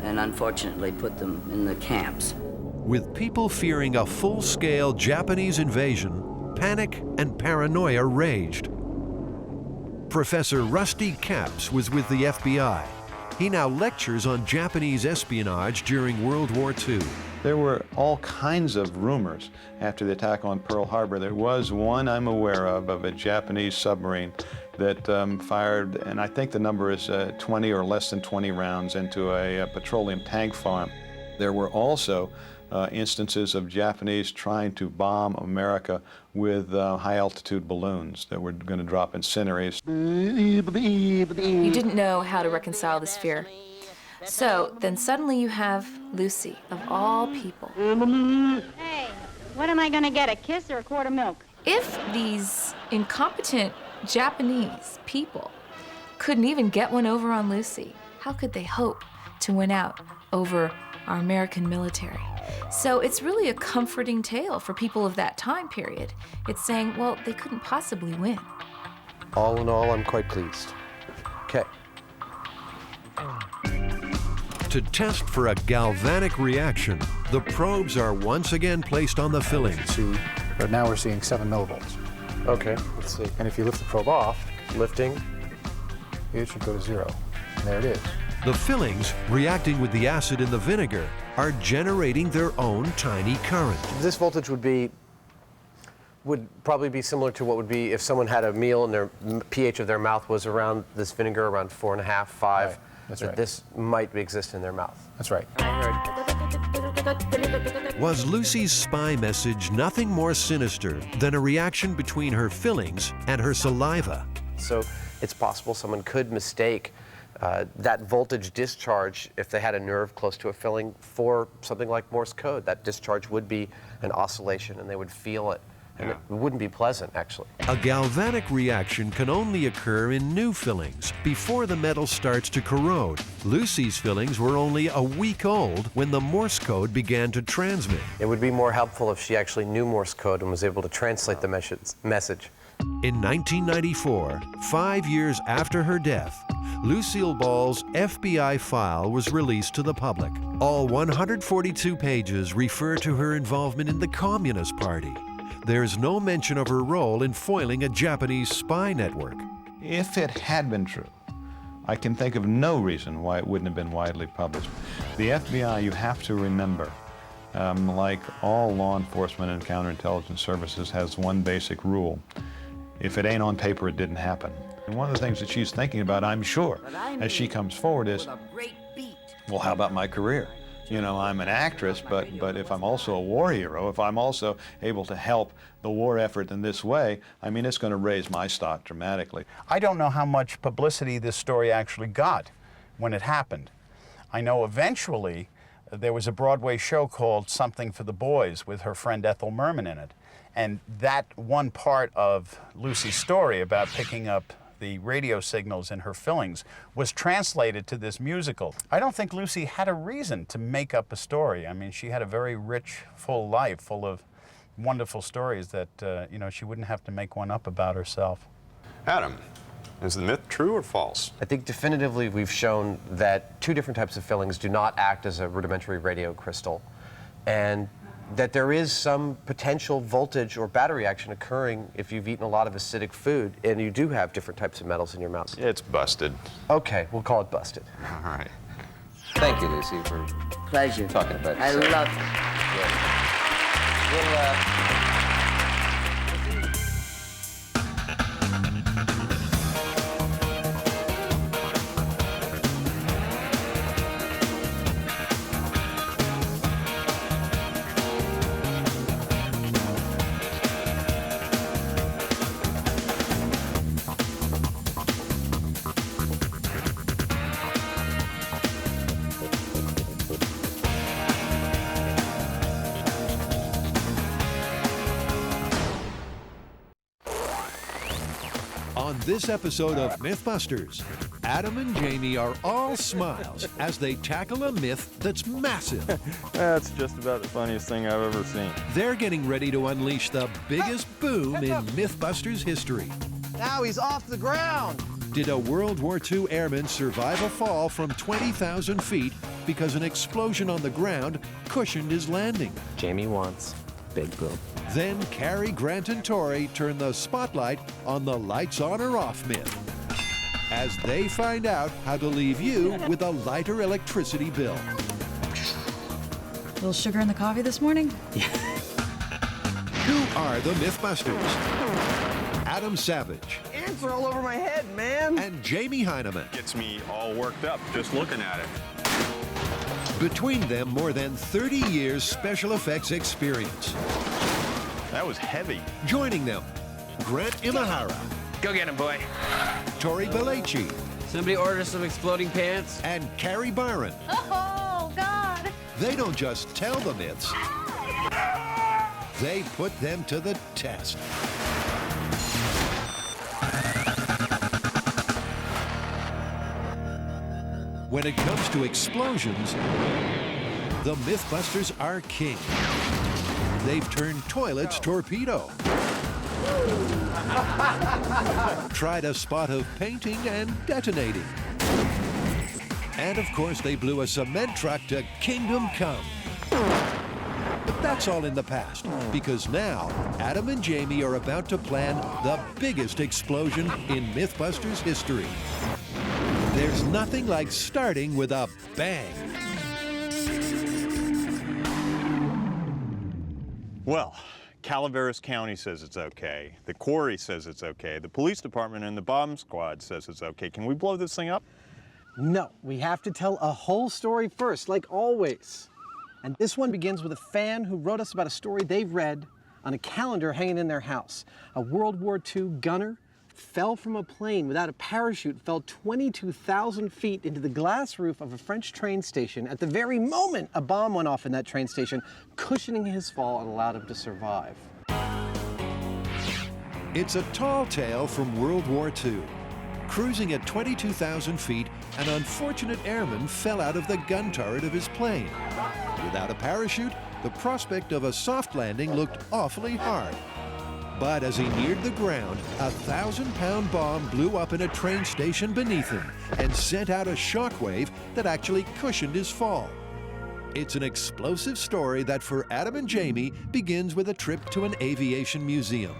and unfortunately put them in the camps. With people fearing a full-scale Japanese invasion, panic and paranoia raged. Professor Rusty Capps was with the FBI. He now lectures on Japanese espionage during World War II. There were all kinds of rumors after the attack on Pearl Harbor. There was one I'm aware of a Japanese submarine that fired, and I think the number is 20 or less than 20 rounds into a petroleum tank farm. There were also instances of Japanese trying to bomb America with high-altitude balloons that were going to drop incinerators. You didn't know how to reconcile this fear. So then suddenly you have Lucy, of all people. Hey, what am I going to get, a kiss or a quart of milk? If these incompetent Japanese people couldn't even get one over on Lucy, how could they hope to win out over our American military? So it's really a comforting tale for people of that time period. It's saying, well, they couldn't possibly win. All in all, I'm quite pleased. Okay. To test for a galvanic reaction, the probes are once again placed on the fillings. But now we're seeing 7 millivolts. Okay, let's see. And if you lift the probe off, lifting, it should go to 0. And there it is. The fillings, reacting with the acid in the vinegar, are generating their own tiny current. This voltage would probably be similar to what would be if someone had a meal and their pH of their mouth was around this vinegar, around 4.5, 5. Right. That's right. This might exist in their mouth. That's right. Was Lucy's spy message nothing more sinister than a reaction between her fillings and her saliva? So it's possible someone could mistake that voltage discharge, if they had a nerve close to a filling, for something like Morse code. That discharge would be an oscillation and they would feel it. And it wouldn't be pleasant, actually. A galvanic reaction can only occur in new fillings before the metal starts to corrode. Lucy's fillings were only a week old when the Morse code began to transmit. It would be more helpful if she actually knew Morse code and was able to translate the message. In 1994, 5 years after her death, Lucille Ball's FBI file was released to the public. All 142 pages refer to her involvement in the Communist Party. There's no mention of her role in foiling a Japanese spy network. If it had been true, I can think of no reason why it wouldn't have been widely published. The FBI, you have to remember, like all law enforcement and counterintelligence services, has one basic rule. If it ain't on paper, it didn't happen. And one of the things that she's thinking about, I'm sure, as she comes forward is, well, how about my career? You know, I'm an actress, but if I'm also a war hero, if I'm also able to help the war effort in this way, I mean, it's going to raise my stock dramatically. I don't know how much publicity this story actually got when it happened. I know eventually there was a Broadway show called Something for the Boys with her friend Ethel Merman in it. And that one part of Lucy's story about picking up the radio signals in her fillings was translated to this musical. I don't think Lucy had a reason to make up a story. I mean, she had a very rich, full life, full of wonderful stories that, you know, she wouldn't have to make one up about herself. Adam, is the myth true or false? I think definitively we've shown that 2 different types of fillings do not act as a rudimentary radio crystal, and that there is some potential voltage or battery action occurring if you've eaten a lot of acidic food and you do have different types of metals in your mouth. It's busted. Okay, we'll call it busted. All right. Thank you, Lucy, for Pleasure. talking about I yourself. love it. On this episode of MythBusters, Adam and Jamie are all smiles as they tackle a myth that's massive. That's just about the funniest thing I've ever seen. They're getting ready to unleash the biggest boom in MythBusters history. Now he's off the ground. Did a World War II airman survive a fall from 20,000 feet because an explosion on the ground cushioned his landing? Jamie wants big boom. Then Cary, Grant, and Tori turn the spotlight on the lights on or off myth as they find out how to leave you with a lighter electricity bill. A little sugar in the coffee this morning? Who are the MythBusters? Adam Savage. Ants are all over my head, man. And Jamie Heineman. Gets me all worked up just looking at it. Between them, more than 30 years special effects experience. That was heavy. Joining them, Grant Imahara. Go get him, boy. Tori Belleci. Somebody order some exploding pants. And Carrie Byron. Oh, God. They don't just tell the myths, they put them to the test. When it comes to explosions, the MythBusters are king. They've turned toilets torpedo. Tried a spot of painting and detonating. And of course, they blew a cement truck to kingdom come. But that's all in the past, because now Adam and Jamie are about to plan the biggest explosion in MythBusters history. There's nothing like starting with a bang. Well, Calaveras County says it's okay. The quarry says it's okay. The police department and the bomb squad says it's okay. Can we blow this thing up? No, we have to tell a whole story first, like always. And this one begins with a fan who wrote us about a story they've read on a calendar hanging in their house. A World War II gunner fell from a plane without a parachute, fell 22,000 feet into the glass roof of a French train station at the very moment a bomb went off in that train station, cushioning his fall and allowed him to survive. It's a tall tale from World War II. Cruising at 22,000 feet, an unfortunate airman fell out of the gun turret of his plane. Without a parachute, the prospect of a soft landing looked awfully hard. But as he neared the ground, a 1,000-pound bomb blew up in a train station beneath him and sent out a shockwave that actually cushioned his fall. It's an explosive story that for Adam and Jamie begins with a trip to an aviation museum.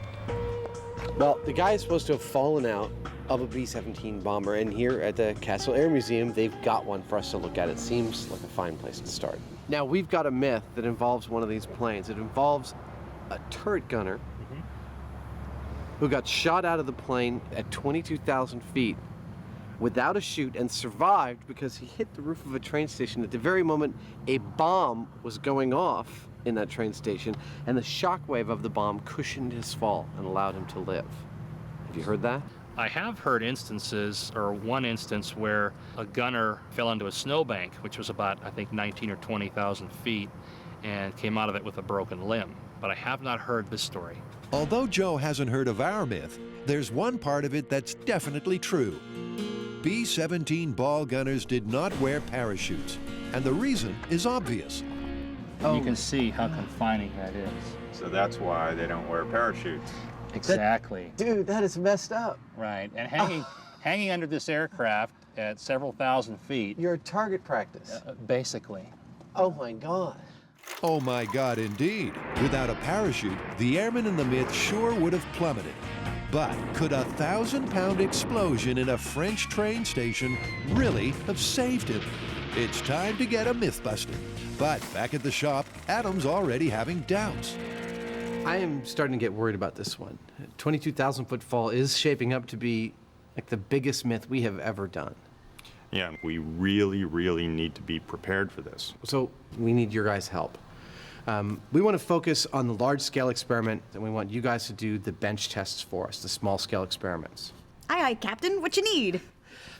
Well, the guy is supposed to have fallen out of a B-17 bomber, and here at the Castle Air Museum, they've got one for us to look at. It seems like a fine place to start. Now, we've got a myth that involves one of these planes. It involves a turret gunner who got shot out of the plane at 22,000 feet without a chute and survived because he hit the roof of a train station at the very moment a bomb was going off in that train station, and the shockwave of the bomb cushioned his fall and allowed him to live. Have you heard that? I have heard instances, or one instance, where a gunner fell into a snowbank, which was about, I think, 19 or 20,000 feet, and came out of it with a broken limb. But I have not heard this story. Although Joe hasn't heard of our myth, there's one part of it that's definitely true. B-17 ball gunners did not wear parachutes, and the reason is obvious. You can see how confining that is. So that's why they don't wear parachutes. Exactly. Dude, that is messed up. Right, and hanging under this aircraft at several thousand feet. You're at target practice. Basically. Oh my God. Oh my God, indeed. Without a parachute, the airman in the myth sure would have plummeted. But could a 1,000-pound explosion in a French train station really have saved him? It's time to get a MythBuster. But back at the shop, Adam's already having doubts. I am starting to get worried about this one. 22,000-foot fall is shaping up to be like the biggest myth we have ever done. Yeah, we really, really need to be prepared for this. So we need your guys' help. We want to focus on the large-scale experiment, and we want you guys to do the bench tests for us, the small-scale experiments. Aye, aye, Captain. What you need?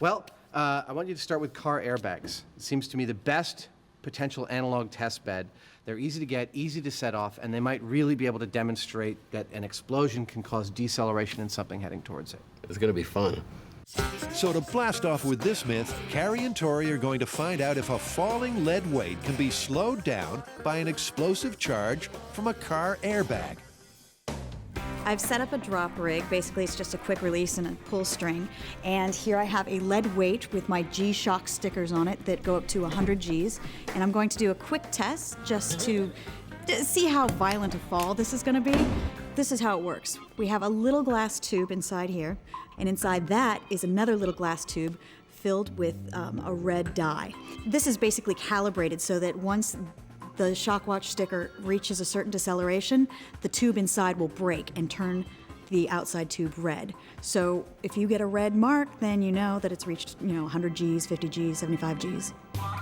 Well, I want you to start with car airbags. It seems to me the best potential analog test bed. They're easy to get, easy to set off, and they might really be able to demonstrate that an explosion can cause deceleration in something heading towards it. It's going to be fun. So to blast off with this myth, Carrie and Tori are going to find out if a falling lead weight can be slowed down by an explosive charge from a car airbag. I've set up a drop rig. Basically, it's just a quick release and a pull string. And here I have a lead weight with my G-Shock stickers on it that go up to 100 Gs. And I'm going to do a quick test just to see how violent a fall this is going to be. This is how it works. We have a little glass tube inside here, and inside that is another little glass tube filled with a red dye. This is basically calibrated so that once the shock watch sticker reaches a certain deceleration, the tube inside will break and turn the outside tube red. So if you get a red mark, then you know that it's reached, 100 Gs, 50 Gs, 75 Gs.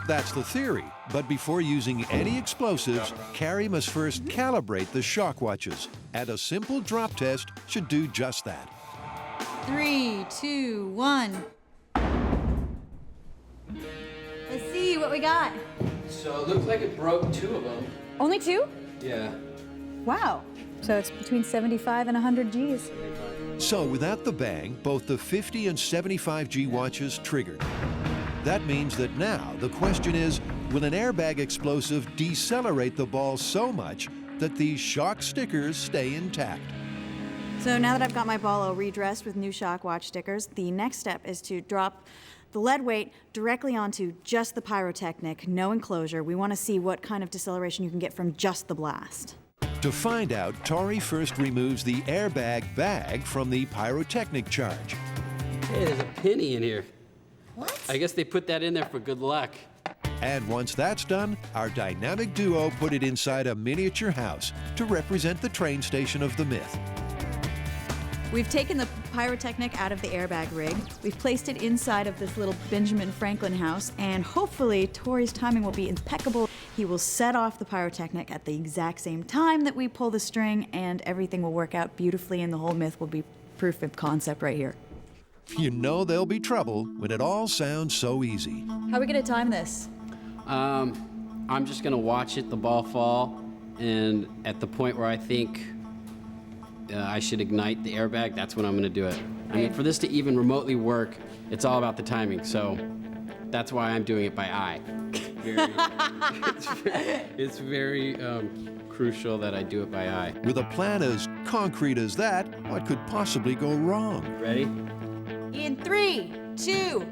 That's the theory, but before using any explosives, Carrie must first calibrate the shock watches, and a simple drop test should do just that. 3, 2, 1. Let's see what we got. So it looked like it broke 2 of them. Only 2? Yeah. Wow. So it's between 75 and 100 Gs. So without the bang, both the 50 and 75 G watches triggered. That means that now the question is, will an airbag explosive decelerate the ball so much that these shock stickers stay intact? So now that I've got my ball all redressed with new shock watch stickers, the next step is to drop the lead weight directly onto just the pyrotechnic, no enclosure. We want to see what kind of deceleration you can get from just the blast. To find out, Tori first removes the airbag bag from the pyrotechnic charge. Hey, there's a penny in here. What? I guess they put that in there for good luck. And once that's done, our dynamic duo put it inside a miniature house to represent the train station of the myth. We've taken the pyrotechnic out of the airbag rig. We've placed it inside of this little Benjamin Franklin house, and hopefully Tori's timing will be impeccable. He will set off the pyrotechnic at the exact same time that we pull the string, and everything will work out beautifully, and the whole myth will be proof of concept right here. You know there'll be trouble when it all sounds so easy. How are we gonna time this? I'm just gonna watch the ball fall, and at the point where I think I should ignite the airbag, that's when I'm gonna do it. I mean, for this to even remotely work, it's all about the timing, so that's why I'm doing it by eye. It's very crucial that I do it by eye. With a plan as concrete as that, what could possibly go wrong? Ready? In 3, 2,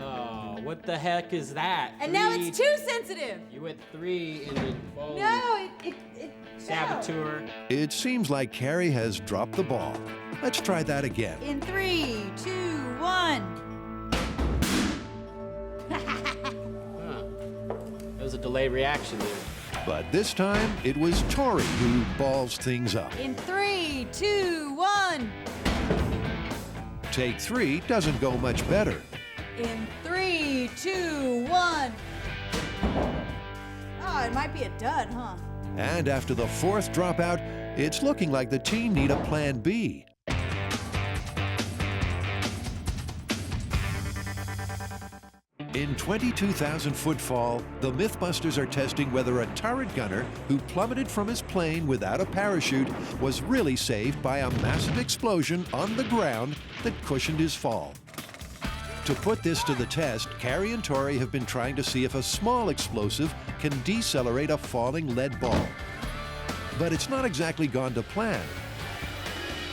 Oh, what the heck is that? and now it's too sensitive. You went 3 and you followed. No, it Saboteur. It seems like Carrie has dropped the ball. Let's try that again. In 3, 2, 1. There was a delayed reaction there. But this time, it was Tori who balls things up. In 3, 2, 1. Take 3 doesn't go much better. In 3, 2, 1. Oh, it might be a dud, huh? And after the 4th dropout, it's looking like the team need a plan B. In 22,000-foot fall, the MythBusters are testing whether a turret gunner who plummeted from his plane without a parachute was really saved by a massive explosion on the ground that cushioned his fall. To put this to the test, Carrie and Tori have been trying to see if a small explosive can decelerate a falling lead ball. But it's not exactly gone to plan.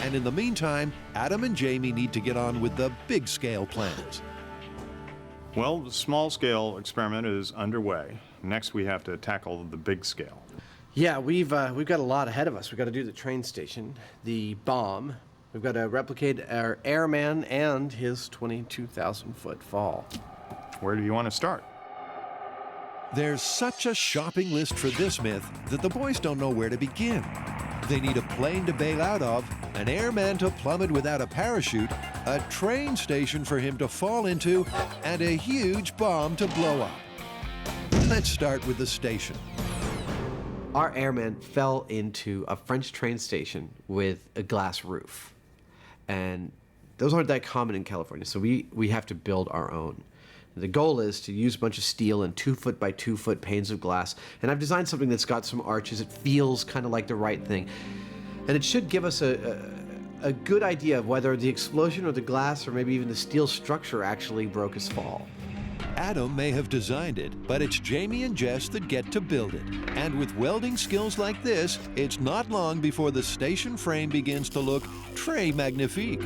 And in the meantime, Adam and Jamie need to get on with the big-scale plans. Well, the small-scale experiment is underway. Next, we have to tackle the big scale. Yeah, we've got a lot ahead of us. We've got to do the train station, the bomb. We've got to replicate our airman and his 22,000-foot fall. Where do you want to start? There's such a shopping list for this myth that the boys don't know where to begin. They need a plane to bail out of, an airman to plummet without a parachute, a train station for him to fall into, and a huge bomb to blow up. Let's start with the station. Our airman fell into a French train station with a glass roof. And those aren't that common in California, so we have to build our own. The goal is to use a bunch of steel and 2-foot by 2-foot panes of glass. And I've designed something that's got some arches. It feels kind of like the right thing. And it should give us a a good idea of whether the explosion or the glass or maybe even the steel structure actually broke his fall. Adam may have designed it, but it's Jamie and Jess that get to build it. And with welding skills like this, it's not long before the station frame begins to look très magnifique.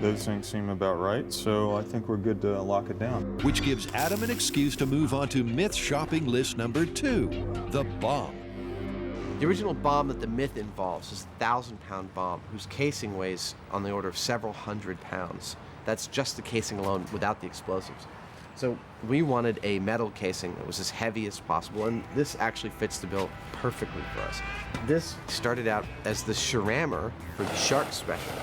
Those things seem about right, so I think we're good to lock it down. Which gives Adam an excuse to move on to myth shopping list number 2, the bomb. The original bomb that the myth involves is a 1,000-pound bomb whose casing weighs on the order of several hundred pounds. That's just the casing alone without the explosives. So we wanted a metal casing that was as heavy as possible, and this actually fits the bill perfectly for us. This started out as the Sharammer for the Shark Special.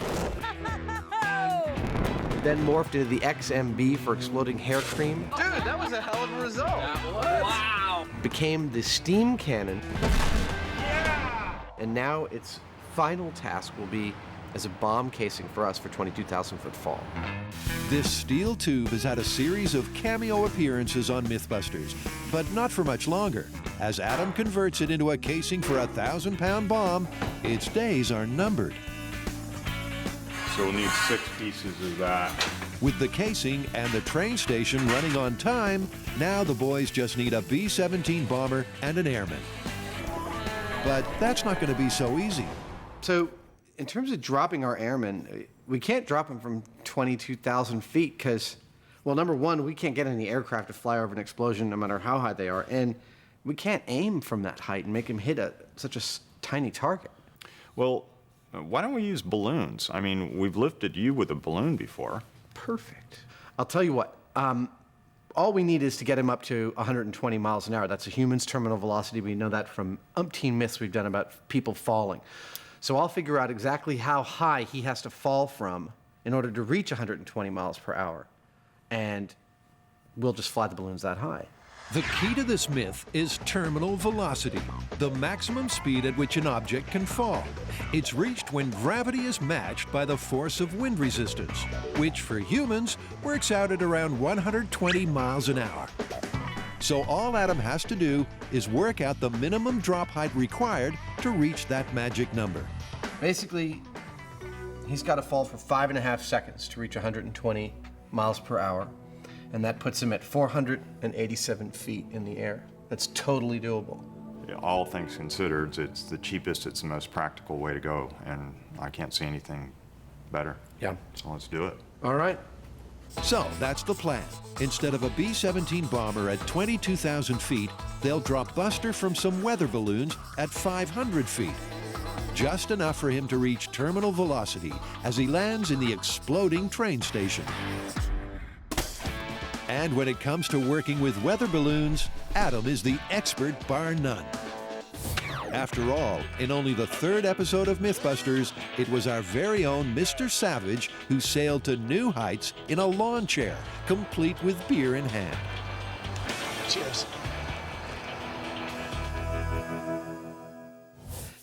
Then morphed into the XMB for exploding hair cream. Dude, that was a hell of a result. Wow. Became the steam cannon. Yeah! And now its final task will be as a bomb casing for us for 22,000-foot fall. This steel tube has had a series of cameo appearances on MythBusters, but not for much longer. As Adam converts it into a casing for a 1,000-pound bomb, its days are numbered. So we'll need 6 pieces of that. With the casing and the train station running on time, now the boys just need a B-17 bomber and an airman. But that's not going to be so easy. So, in terms of dropping our airmen, we can't drop them from 22,000 feet because, well, number one, we can't get any aircraft to fly over an explosion no matter how high they are, and we can't aim from that height and make them hit such a tiny target. Well, why don't we use balloons? I mean, we've lifted you with a balloon before. Perfect. I'll tell you what, all we need is to get him up to 120 miles an hour. That's a human's terminal velocity. We know that from umpteen myths we've done about people falling. So I'll figure out exactly how high he has to fall from in order to reach 120 miles per hour. And we'll just fly the balloons that high. The key to this myth is terminal velocity, the maximum speed at which an object can fall. It's reached when gravity is matched by the force of wind resistance, which for humans works out at around 120 miles an hour. So all Adam has to do is work out the minimum drop height required to reach that magic number. Basically, he's got to fall for 5.5 seconds to reach 120 miles per hour. And that puts him at 487 feet in the air. That's totally doable. Yeah, all things considered, it's the cheapest, it's the most practical way to go, and I can't see anything better. Yeah. So let's do it. All right. So that's the plan. Instead of a B-17 bomber at 22,000 feet, they'll drop Buster from some weather balloons at 500 feet. Just enough for him to reach terminal velocity as he lands in the exploding train station. And when it comes to working with weather balloons, Adam is the expert bar none. After all, in only the 3rd episode of MythBusters, it was our very own Mr. Savage who sailed to new heights in a lawn chair, complete with beer in hand. Cheers.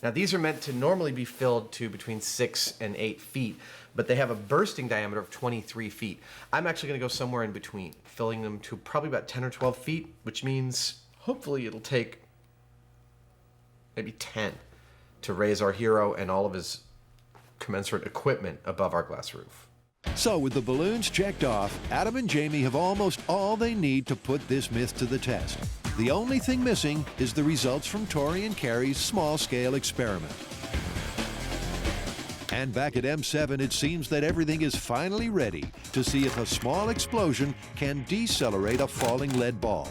Now, these are meant to normally be filled to between 6 and 8 feet, but they have a bursting diameter of 23 feet. I'm actually going to go somewhere in between, filling them to probably about 10 or 12 feet, which means hopefully it'll take maybe 10 to raise our hero and all of his commensurate equipment above our glass roof. So with the balloons checked off, Adam and Jamie have almost all they need to put this myth to the test. The only thing missing is the results from Tori and Carrie's small-scale experiment. And back at M7, it seems that everything is finally ready to see if a small explosion can decelerate a falling lead ball.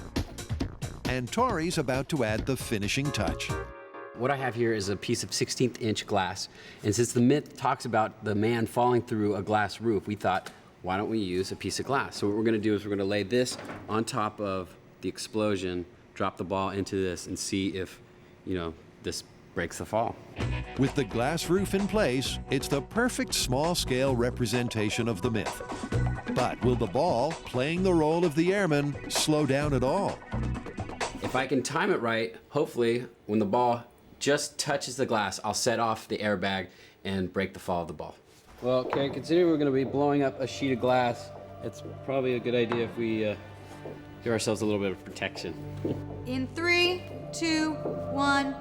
And Tori's about to add the finishing touch. What I have here is a piece of 16th-inch glass, and since the myth talks about the man falling through a glass roof, we thought, why don't we use a piece of glass? So what we're going to do is we're going to lay this on top of the explosion, drop the ball into this, and see if, this breaks the fall. With the glass roof in place, it's the perfect small-scale representation of the myth. But will the ball, playing the role of the airman, slow down at all? If I can time it right, hopefully, when the ball just touches the glass, I'll set off the airbag and break the fall of the ball. Well, Carrie, considering we're going to be blowing up a sheet of glass, it's probably a good idea if we give ourselves a little bit of protection. In 3, 2, 1.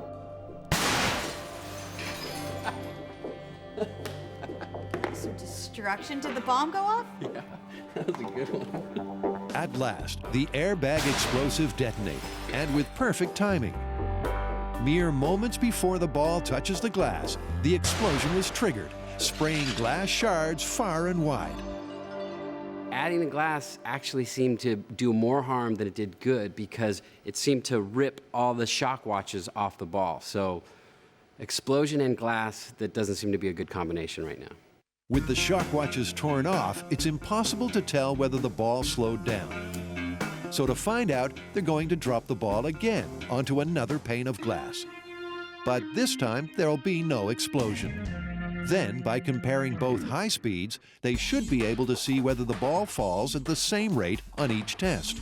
some destruction. Did the bomb go off? Yeah, that was a good one. At last, the airbag explosive detonated, and with perfect timing. Mere moments before the ball touches the glass, the explosion was triggered, spraying glass shards far and wide. Adding the glass actually seemed to do more harm than it did good because it seemed to rip all the shock watches off the ball. So explosion and glass, that doesn't seem to be a good combination right now. With the shock watches torn off, it's impossible to tell whether the ball slowed down. So to find out, they're going to drop the ball again onto another pane of glass. But this time, there'll be no explosion. Then, by comparing both high speeds, they should be able to see whether the ball falls at the same rate on each test.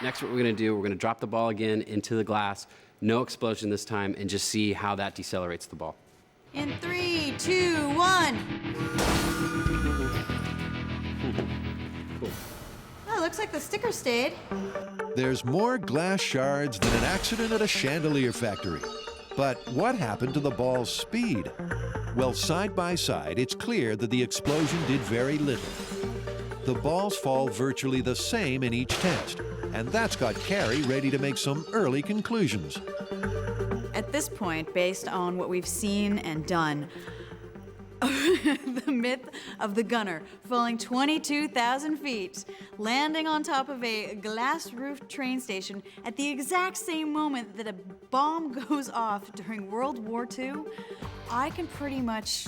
Next, what we're going to do, we're going to drop the ball again into the glass, no explosion this time, and just see how that decelerates the ball. In 3, 2, 1. Cool. Oh, looks like the sticker stayed. There's more glass shards than an accident at a chandelier factory. But what happened to the ball's speed? Well, side by side, it's clear that the explosion did very little. The balls fall virtually the same in each test, and that's got Carrie ready to make some early conclusions. At this point, based on what we've seen and done, the myth of the gunner falling 22,000 feet, landing on top of a glass-roofed train station at the exact same moment that a bomb goes off during World War II, I can pretty much,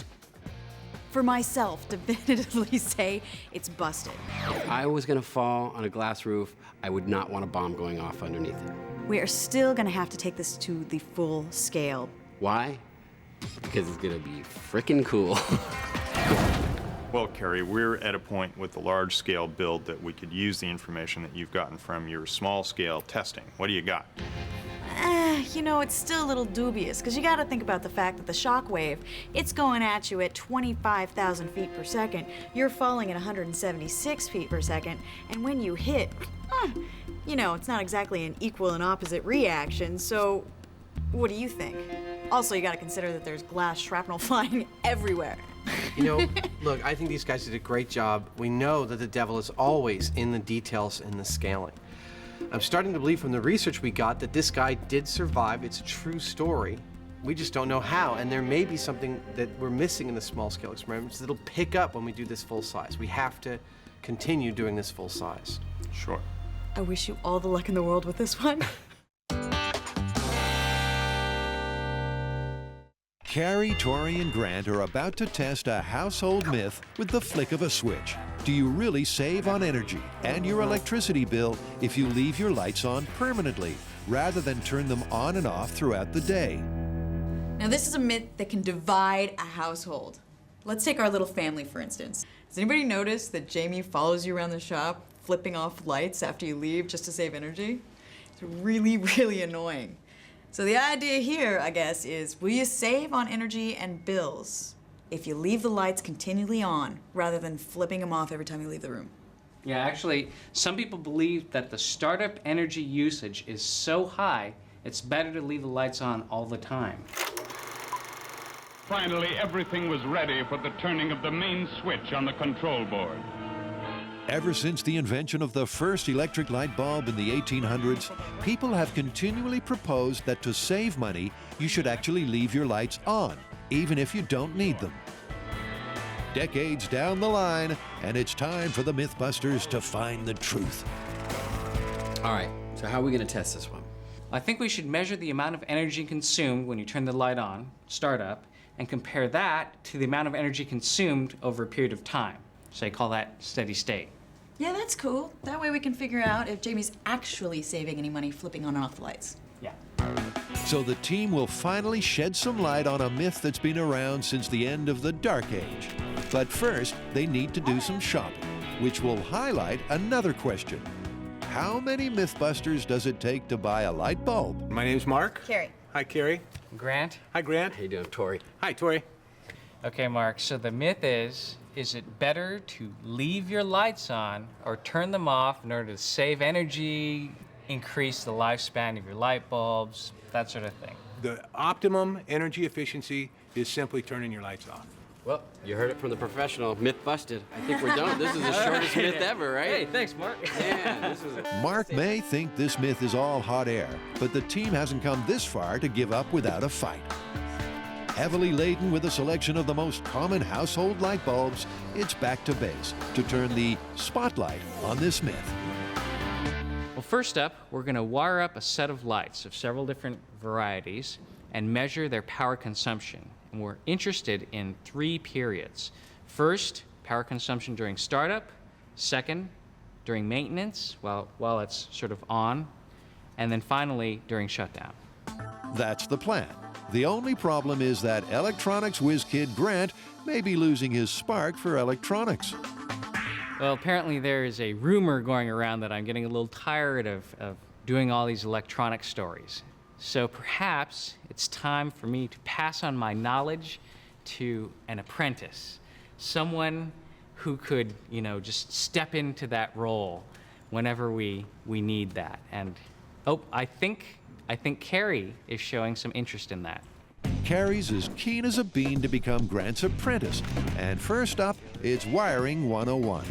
for myself, definitively say it's busted. If I was going to fall on a glass roof, I would not want a bomb going off underneath it. We are still gonna have to take this to the full scale. Why? Because it's going to be frickin' cool. Well, Carrie, we're at a point with the large-scale build that we could use the information that you've gotten from your small-scale testing. What do you got? You know, it's still a little dubious, because you gotta think about the fact that the shock wave, it's going at you at 25,000 feet per second. You're falling at 176 feet per second, and when you hit, you know, it's not exactly an equal and opposite reaction, so what do you think? Also, you gotta consider that there's glass shrapnel flying everywhere. You know, look, I think these guys did a great job. We know that the devil is always in the details and the scaling. I'm starting to believe from the research we got that this guy did survive. It's a true story. We just don't know how, and there may be something that we're missing in the small-scale experiments that'll pick up when we do this full size. We have to continue doing this full size. Sure. I wish you all the luck in the world with this one. Carrie, Tori, and Grant are about to test a household myth with the flick of a switch. Do you really save on energy and your electricity bill if you leave your lights on permanently, rather than turn them on and off throughout the day? Now, this is a myth that can divide a household. Let's take our little family, for instance. Has anybody noticed that Jamie follows you around the shop, flipping off lights after you leave just to save energy? It's really, really annoying. So the idea here, I guess, is will you save on energy and bills if you leave the lights continually on rather than flipping them off every time you leave the room? Yeah, actually, some people believe that the startup energy usage is so high, it's better to leave the lights on all the time. Finally, everything was ready for the turning of the main switch on the control board. Ever since the invention of the first electric light bulb in the 1800s, people have continually proposed that to save money, you should actually leave your lights on, even if you don't need them. Decades down the line, and it's time for the MythBusters to find the truth. All right, so how are we going to test this one? I think we should measure the amount of energy consumed when you turn the light on, start up, and compare that to the amount of energy consumed over a period of time. So I call that steady state. Yeah, that's cool. That way we can figure out if Jamie's actually saving any money flipping on and off the lights. Yeah. So the team will finally shed some light on a myth that's been around since the end of the Dark Age. But first, they need to do some shopping, which will highlight another question. How many MythBusters does it take to buy a light bulb? My name's Mark. Carrie. Hi, Carrie. Grant. Hi, Grant. How you doing, Tori? Hi, Tori. Okay, Mark, so the myth is it better to leave your lights on or turn them off in order to save energy, increase the lifespan of your light bulbs, that sort of thing? The optimum energy efficiency is simply turning your lights off. Well, you heard it from the professional. Myth busted. I think we're done. This is the shortest myth ever, right? Hey, thanks, Mark. Yeah, this is Mark may think this myth is all hot air, but the team hasn't come this far to give up without a fight. Heavily laden with a selection of the most common household light bulbs, it's back to base to turn the spotlight on this myth. Well, first up, we're going to wire up a set of lights of several different varieties and measure their power consumption. And we're interested in 3 periods. First, power consumption during startup. Second, during maintenance, while it's sort of on. And then finally, during shutdown. That's the plan. The only problem is that electronics whiz kid Grant may be losing his spark for electronics. Well, apparently there is a rumor going around that I'm getting a little tired of doing all these electronic stories. So perhaps it's time for me to pass on my knowledge to an apprentice, someone who could, just step into that role whenever we need that. And I think Carrie is showing some interest in that. Carrie's as keen as a bean to become Grant's apprentice. And first up, it's wiring 101.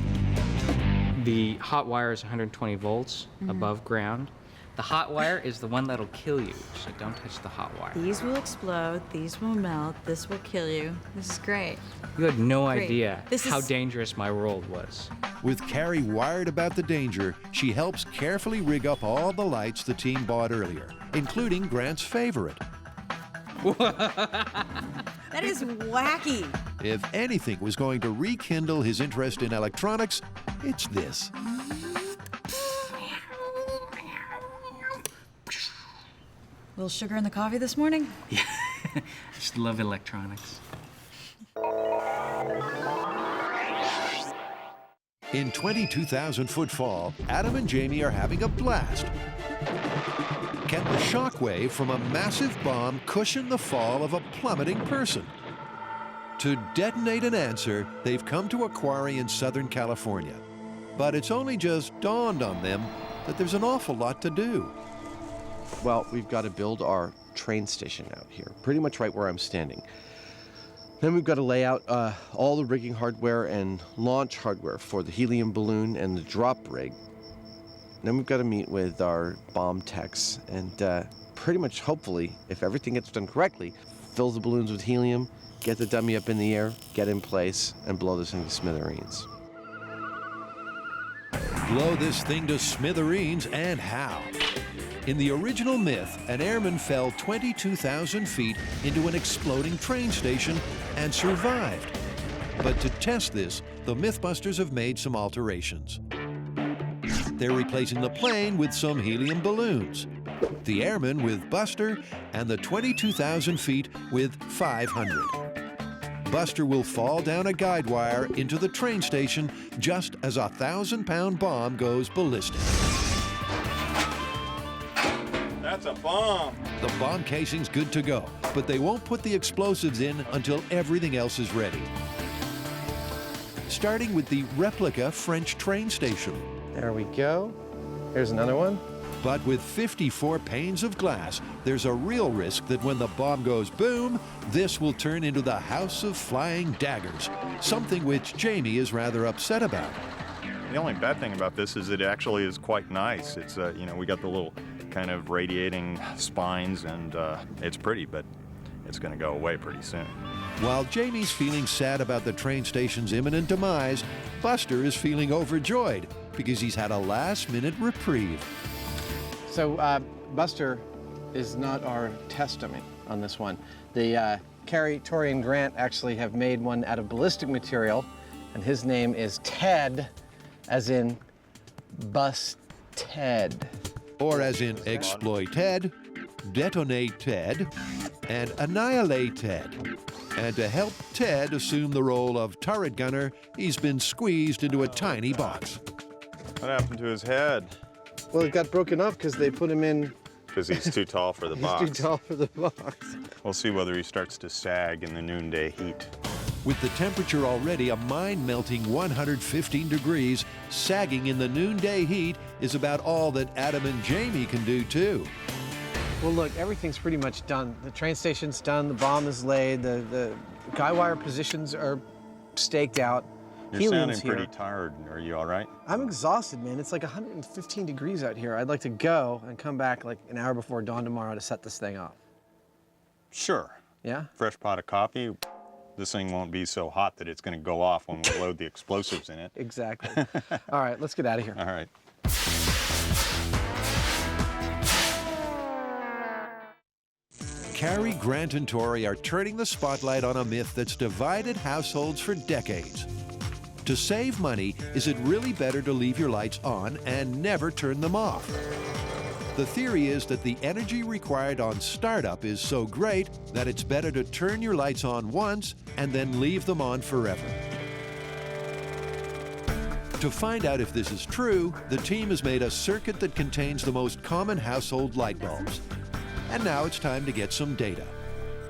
The hot wire is 120 volts above ground. The hot wire is the one that'll kill you, so don't touch the hot wire. These will explode, these will melt, this will kill you. This is great. You had no Great. idea This how is- dangerous my world was. With Carrie wired about the danger, she helps carefully rig up all the lights the team bought earlier, including Grant's favorite. That is wacky. If anything was going to rekindle his interest in electronics, it's this. Little sugar in the coffee this morning? I just love electronics. In 22,000-foot fall, Adam and Jamie are having a blast. Can the shockwave from a massive bomb cushion the fall of a plummeting person? To detonate an answer, they've come to a quarry in Southern California. But it's only just dawned on them that there's an awful lot to do. Well, we've got to build our train station out here, pretty much right where I'm standing. Then we've got to lay out all the rigging hardware and launch hardware for the helium balloon and the drop rig. Then we've got to meet with our bomb techs and pretty much, hopefully, if everything gets done correctly, fill the balloons with helium, get the dummy up in the air, get in place, and blow this thing to smithereens. Blow this thing to smithereens, and how? In the original myth, an airman fell 22,000 feet into an exploding train station and survived. But to test this, the MythBusters have made some alterations. They're replacing the plane with some helium balloons, the airman with Buster, and the 22,000 feet with 500. Buster will fall down a guide wire into the train station just as a 1,000-pound bomb goes ballistic. That's a bomb. The bomb casing's good to go, but they won't put the explosives in until everything else is ready. Starting with the replica French train station. There we go. Here's another one. But with 54 panes of glass, there's a real risk that when the bomb goes boom, this will turn into the House of Flying Daggers, something which Jamie is rather upset about. The only bad thing about this is it actually is quite nice. It's, we got the little kind of radiating spines, and it's pretty, but it's going to go away pretty soon. While Jamie's feeling sad about the train station's imminent demise, Buster is feeling overjoyed because he's had a last-minute reprieve. So Buster is not our test dummy on this one. The Carrie, Tori, and Grant actually have made one out of ballistic material, and his name is Ted, as in Bust Ted. Or as in Exploit Ted, Detonate Ted, and Annihilate Ted. And to help Ted assume the role of turret gunner, he's been squeezed into a tiny box. What happened to his head? Well, it got broken up because they put him in. Because he's too tall for the box. He's too tall for the box. We'll see whether he starts to sag in the noonday heat. With the temperature already a mind-melting 115 degrees, sagging in the noonday heat is about all that Adam and Jamie can do, too. Well, look, everything's pretty much done. The train station's done, the bomb is laid, the guy wire positions are staked out. You're Helium's sounding pretty here. tired. Are you all right? I'm exhausted, man. It's like 115 degrees out here. I'd like to go and come back like an hour before dawn tomorrow to set this thing off. Sure. Yeah? Fresh pot of coffee. This thing won't be so hot that it's going to go off when we load the explosives in it. Exactly. All right, let's get out of here. All right. Carrie, Grant, and Tori are turning the spotlight on a myth that's divided households for decades. To save money, is it really better to leave your lights on and never turn them off? The theory is that the energy required on startup is so great that it's better to turn your lights on once and then leave them on forever. To find out if this is true, the team has made a circuit that contains the most common household light bulbs. And now it's time to get some data.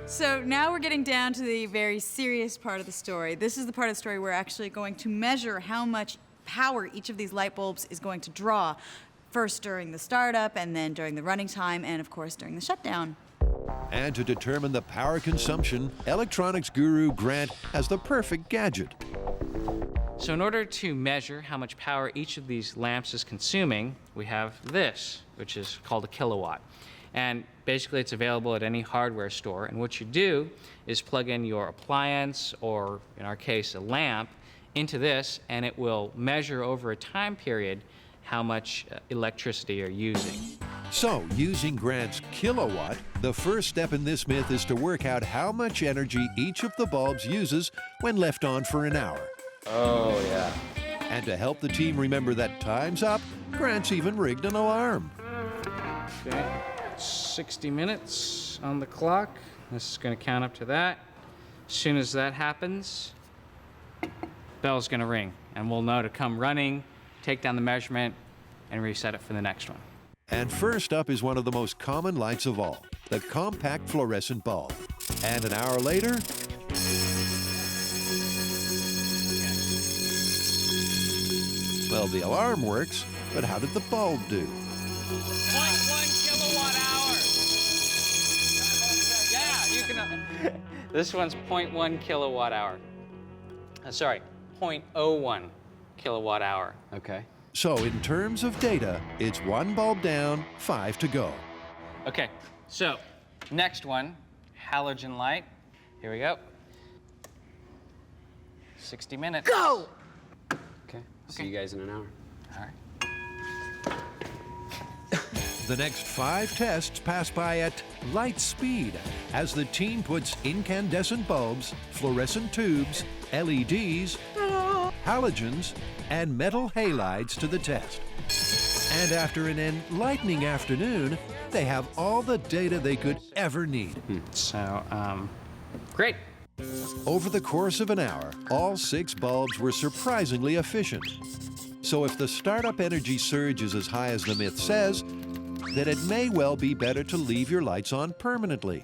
So now we're getting down to the very serious part of the story. This is the part of the story we're actually going to measure how much power each of these light bulbs is going to draw, first during the startup, and then during the running time, and of course during the shutdown. And to determine the power consumption, electronics guru Grant has the perfect gadget. So in order to measure how much power each of these lamps is consuming, we have this, which is called a kilowatt. And basically it's available at any hardware store. And what you do is plug in your appliance, or in our case, a lamp, into this, and it will measure over a time period how much electricity you're using. So, using Grant's kilowatt, the first step in this myth is to work out how much energy each of the bulbs uses when left on for an hour. Oh, yeah. And to help the team remember that time's up, Grant's even rigged an alarm. Okay, 60 minutes on the clock. This is going to count up to that. As soon as that happens, bell's going to ring, and we'll know to come running, take down the measurement, and reset it for the next one. And first up is one of the most common lights of all, the compact fluorescent bulb. And an hour later, well, the alarm works, but how did the bulb do? 0.1 kilowatt hour. Yeah, you can. This one's 0.1 kilowatt hour. Sorry, 0.01 kilowatt hour. Okay. So in terms of data, it's one bulb down, 5 to go. Okay, so next one, halogen light. Here we go. 60 minutes. Go! Okay, see you guys in an hour. All right. The next 5 tests pass by at light speed as the team puts incandescent bulbs, fluorescent tubes, LEDs, halogens, and metal halides to the test. And after an enlightening afternoon, they have all the data they could ever need. So, great. Over the course of an hour, all 6 bulbs were surprisingly efficient. So if the startup energy surge is as high as the myth says, then it may well be better to leave your lights on permanently.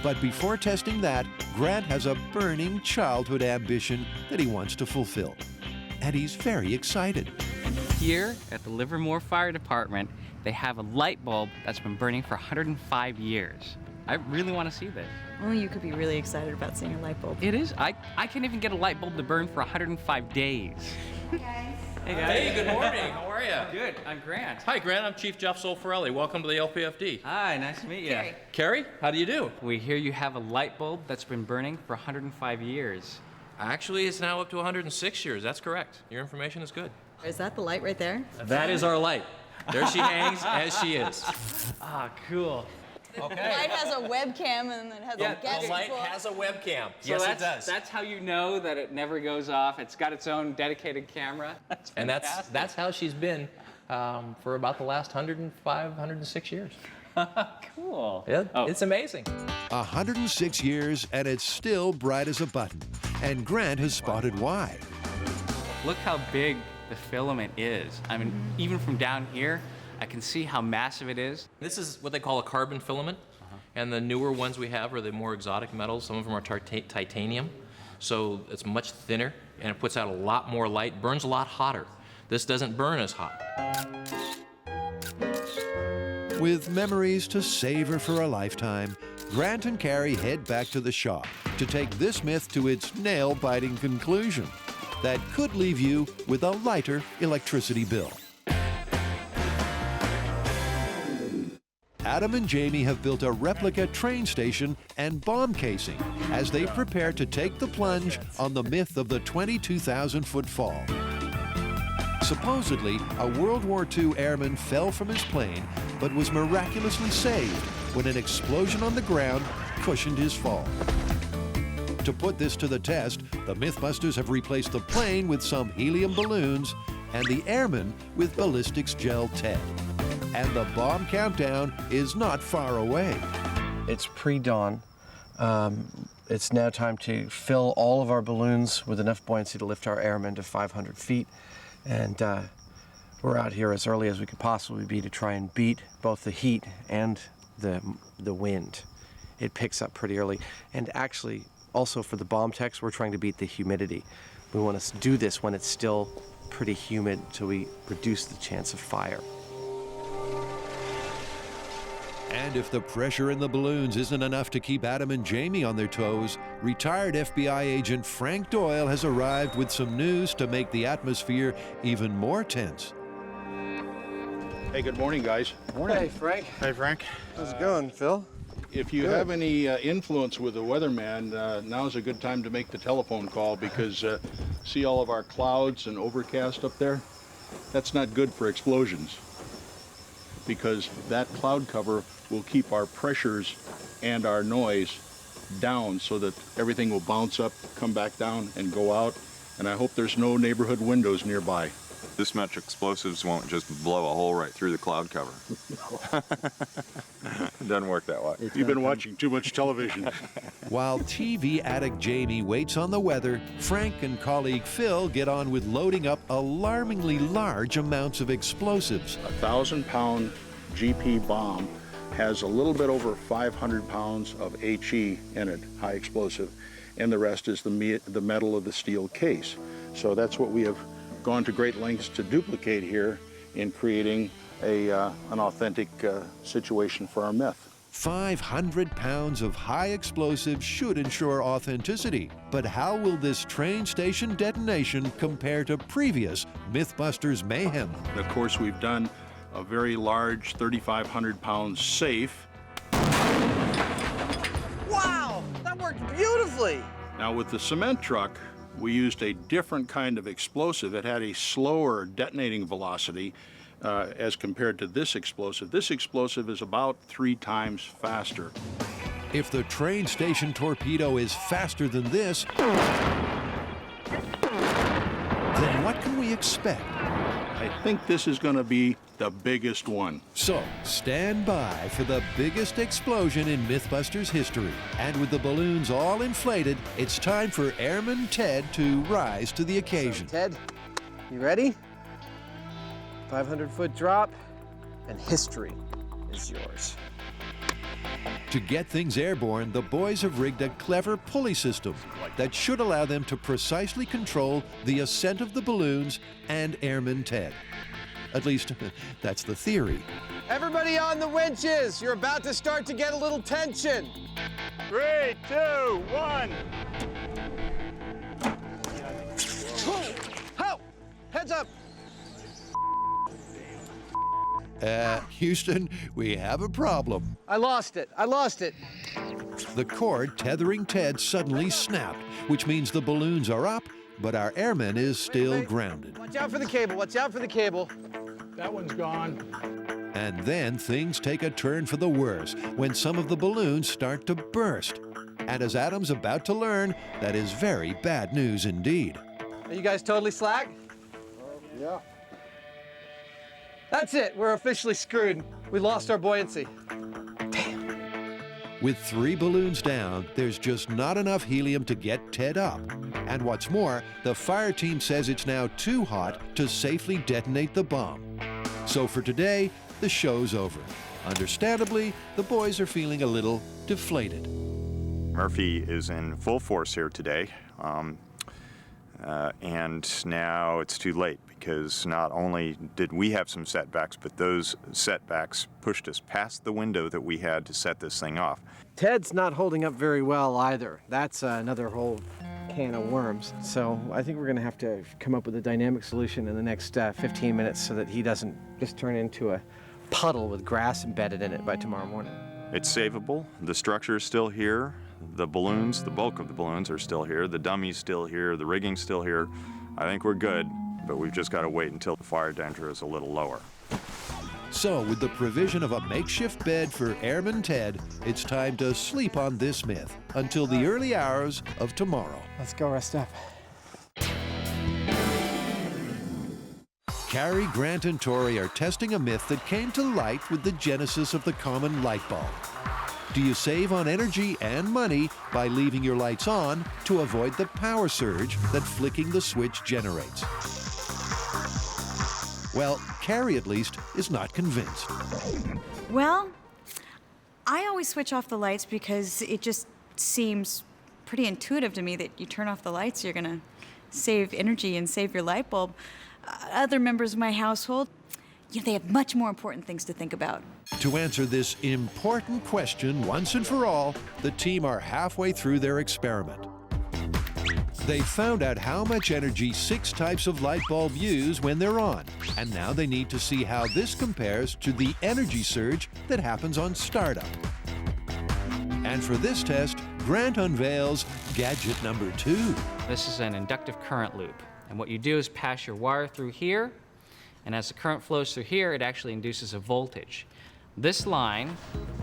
But before testing that, Grant has a burning childhood ambition that he wants to fulfill. And he's very excited. Here at the Livermore Fire Department, they have a light bulb that's been burning for 105 years. I really want to see this. Well, you could be really excited about seeing a light bulb. It is. I can't even get a light bulb to burn for 105 days. Hey, guys. Hey, guys. Hey, good morning. How are you? Good. I'm Grant. Hi, Grant. I'm Chief Jeff Solfarelli. Welcome to the LPFD. Hi, nice to meet you. Carrie. Carrie, how do you do? We hear you have a light bulb that's been burning for 105 years. Actually, it's now up to 106 years. That's correct. Your information is good. Is that the light right there? That is our light. There she hangs as she is. Ah, cool. Okay. The light has a webcam and it has a gadget. The light has a webcam. So Yes, it does. That's how you know that it never goes off. It's got its own dedicated camera. And that's how she's been for about the last 105, 106 years. Cool. Yeah, It's amazing. 106 years, and it's still bright as a button. And Grant has spotted why. Look how big the filament is. I mean, even from down here, I can see how massive it is. This is what they call a carbon filament. And the newer ones we have are the more exotic metals. Some of them are titanium. So it's much thinner, and it puts out a lot more light, burns a lot hotter. This doesn't burn as hot. With memories to savor for a lifetime, Grant and Carrie head back to the shop to take this myth to its nail-biting conclusion that could leave you with a lighter electricity bill. Adam and Jamie have built a replica train station and bomb casing as they prepare to take the plunge on the myth of the 22,000-foot fall. Supposedly, a World War II airman fell from his plane but was miraculously saved when an explosion on the ground cushioned his fall. To put this to the test, the MythBusters have replaced the plane with some helium balloons and the airman with ballistics gel Ted. And the bomb countdown is not far away. It's pre-dawn. It's now time to fill all of our balloons with enough buoyancy to lift our airmen to 500 feet. And we're out here as early as we could possibly be to try and beat both the heat and the wind. It picks up pretty early. And actually, also for the bomb techs, we're trying to beat the humidity. We want to do this when it's still pretty humid so we reduce the chance of fire. And if the pressure in the balloons isn't enough to keep Adam and Jamie on their toes, retired FBI agent Frank Doyle has arrived with some news to make the atmosphere even more tense. Hey, good morning, guys. Morning. Hey, Frank. Hey, Frank. How's it going, Phil? If you have any influence with the weatherman, now's a good time to make the telephone call because see all of our clouds and overcast up there? That's not good for explosions because that cloud cover will keep our pressures and our noise down so that everything will bounce up, come back down, and go out. And I hope there's no neighborhood windows nearby. This much explosives won't just blow a hole right through the cloud cover. It doesn't work that way. You've been watching too much television. While TV addict Jamie waits on the weather, Frank and colleague Phil get on with loading up alarmingly large amounts of explosives. A 1,000-pound GP bomb has a little bit over 500 pounds of HE in it, high explosive, and the rest is the metal of the steel case. So that's what we have gone to great lengths to duplicate here in creating an authentic situation for our myth. 500 pounds of high explosives should ensure authenticity. But how will this train station detonation compare to previous MythBusters mayhem? Of course, we've done a very large 3,500-pound safe. Wow, that worked beautifully. Now with the cement truck, we used a different kind of explosive. It had a slower detonating velocity as compared to this explosive. This explosive is about 3 times faster. If the train station torpedo is faster than this, then what can we expect? I think this is going to be the biggest one. So, stand by for the biggest explosion in MythBusters history. And with the balloons all inflated, it's time for Airman Ted to rise to the occasion. Ted, you ready? 500-foot drop, and history is yours. To get things airborne, the boys have rigged a clever pulley system that should allow them to precisely control the ascent of the balloons and Airman Ted. At least, that's the theory. Everybody on the winches! You're about to start to get a little tension. 3, 2, 1. Ho! Heads up! Houston, we have a problem. I lost it. The cord tethering Ted suddenly snapped, which means the balloons are up, but our airman is still grounded. Watch out for the cable. That one's gone. And then things take a turn for the worse when some of the balloons start to burst. And as Adam's about to learn, that is very bad news indeed. Are you guys totally slack? Yeah. That's it. We're officially screwed. We lost our buoyancy. With 3 balloons down, there's just not enough helium to get Ted up. And what's more, the fire team says it's now too hot to safely detonate the bomb. So for today, the show's over. Understandably, the boys are feeling a little deflated. Murphy is in full force here today. And now it's too late, because not only did we have some setbacks, but those setbacks pushed us past the window that we had to set this thing off. Ted's not holding up very well either. That's another whole can of worms. So I think we're going to have to come up with a dynamic solution in the next 15 minutes so that he doesn't just turn into a puddle with grass embedded in it by tomorrow morning. It's savable. The structure is still here. The balloons, the bulk of the balloons are still here. The dummy's still here. The rigging's still here. I think we're good, but we've just got to wait until the fire danger is a little lower. So, with the provision of a makeshift bed for Airman Ted, it's time to sleep on this myth until the early hours of tomorrow. Let's go rest up. Carrie, Grant, and Tori are testing a myth that came to light with the genesis of the common light bulb. Do you save on energy and money by leaving your lights on to avoid the power surge that flicking the switch generates? Well, Carrie, at least, is not convinced. Well, I always switch off the lights because it just seems pretty intuitive to me that you turn off the lights, you're gonna save energy and save your light bulb. Other members of my household, they have much more important things to think about. To answer this important question once and for all, the team are halfway through their experiment. They found out how much energy 6 types of light bulb use when they're on, and now they need to see how this compares to the energy surge that happens on startup. And for this test, Grant unveils gadget number 2. This is an inductive current loop, and what you do is pass your wire through here, and as the current flows through here, it actually induces a voltage. This line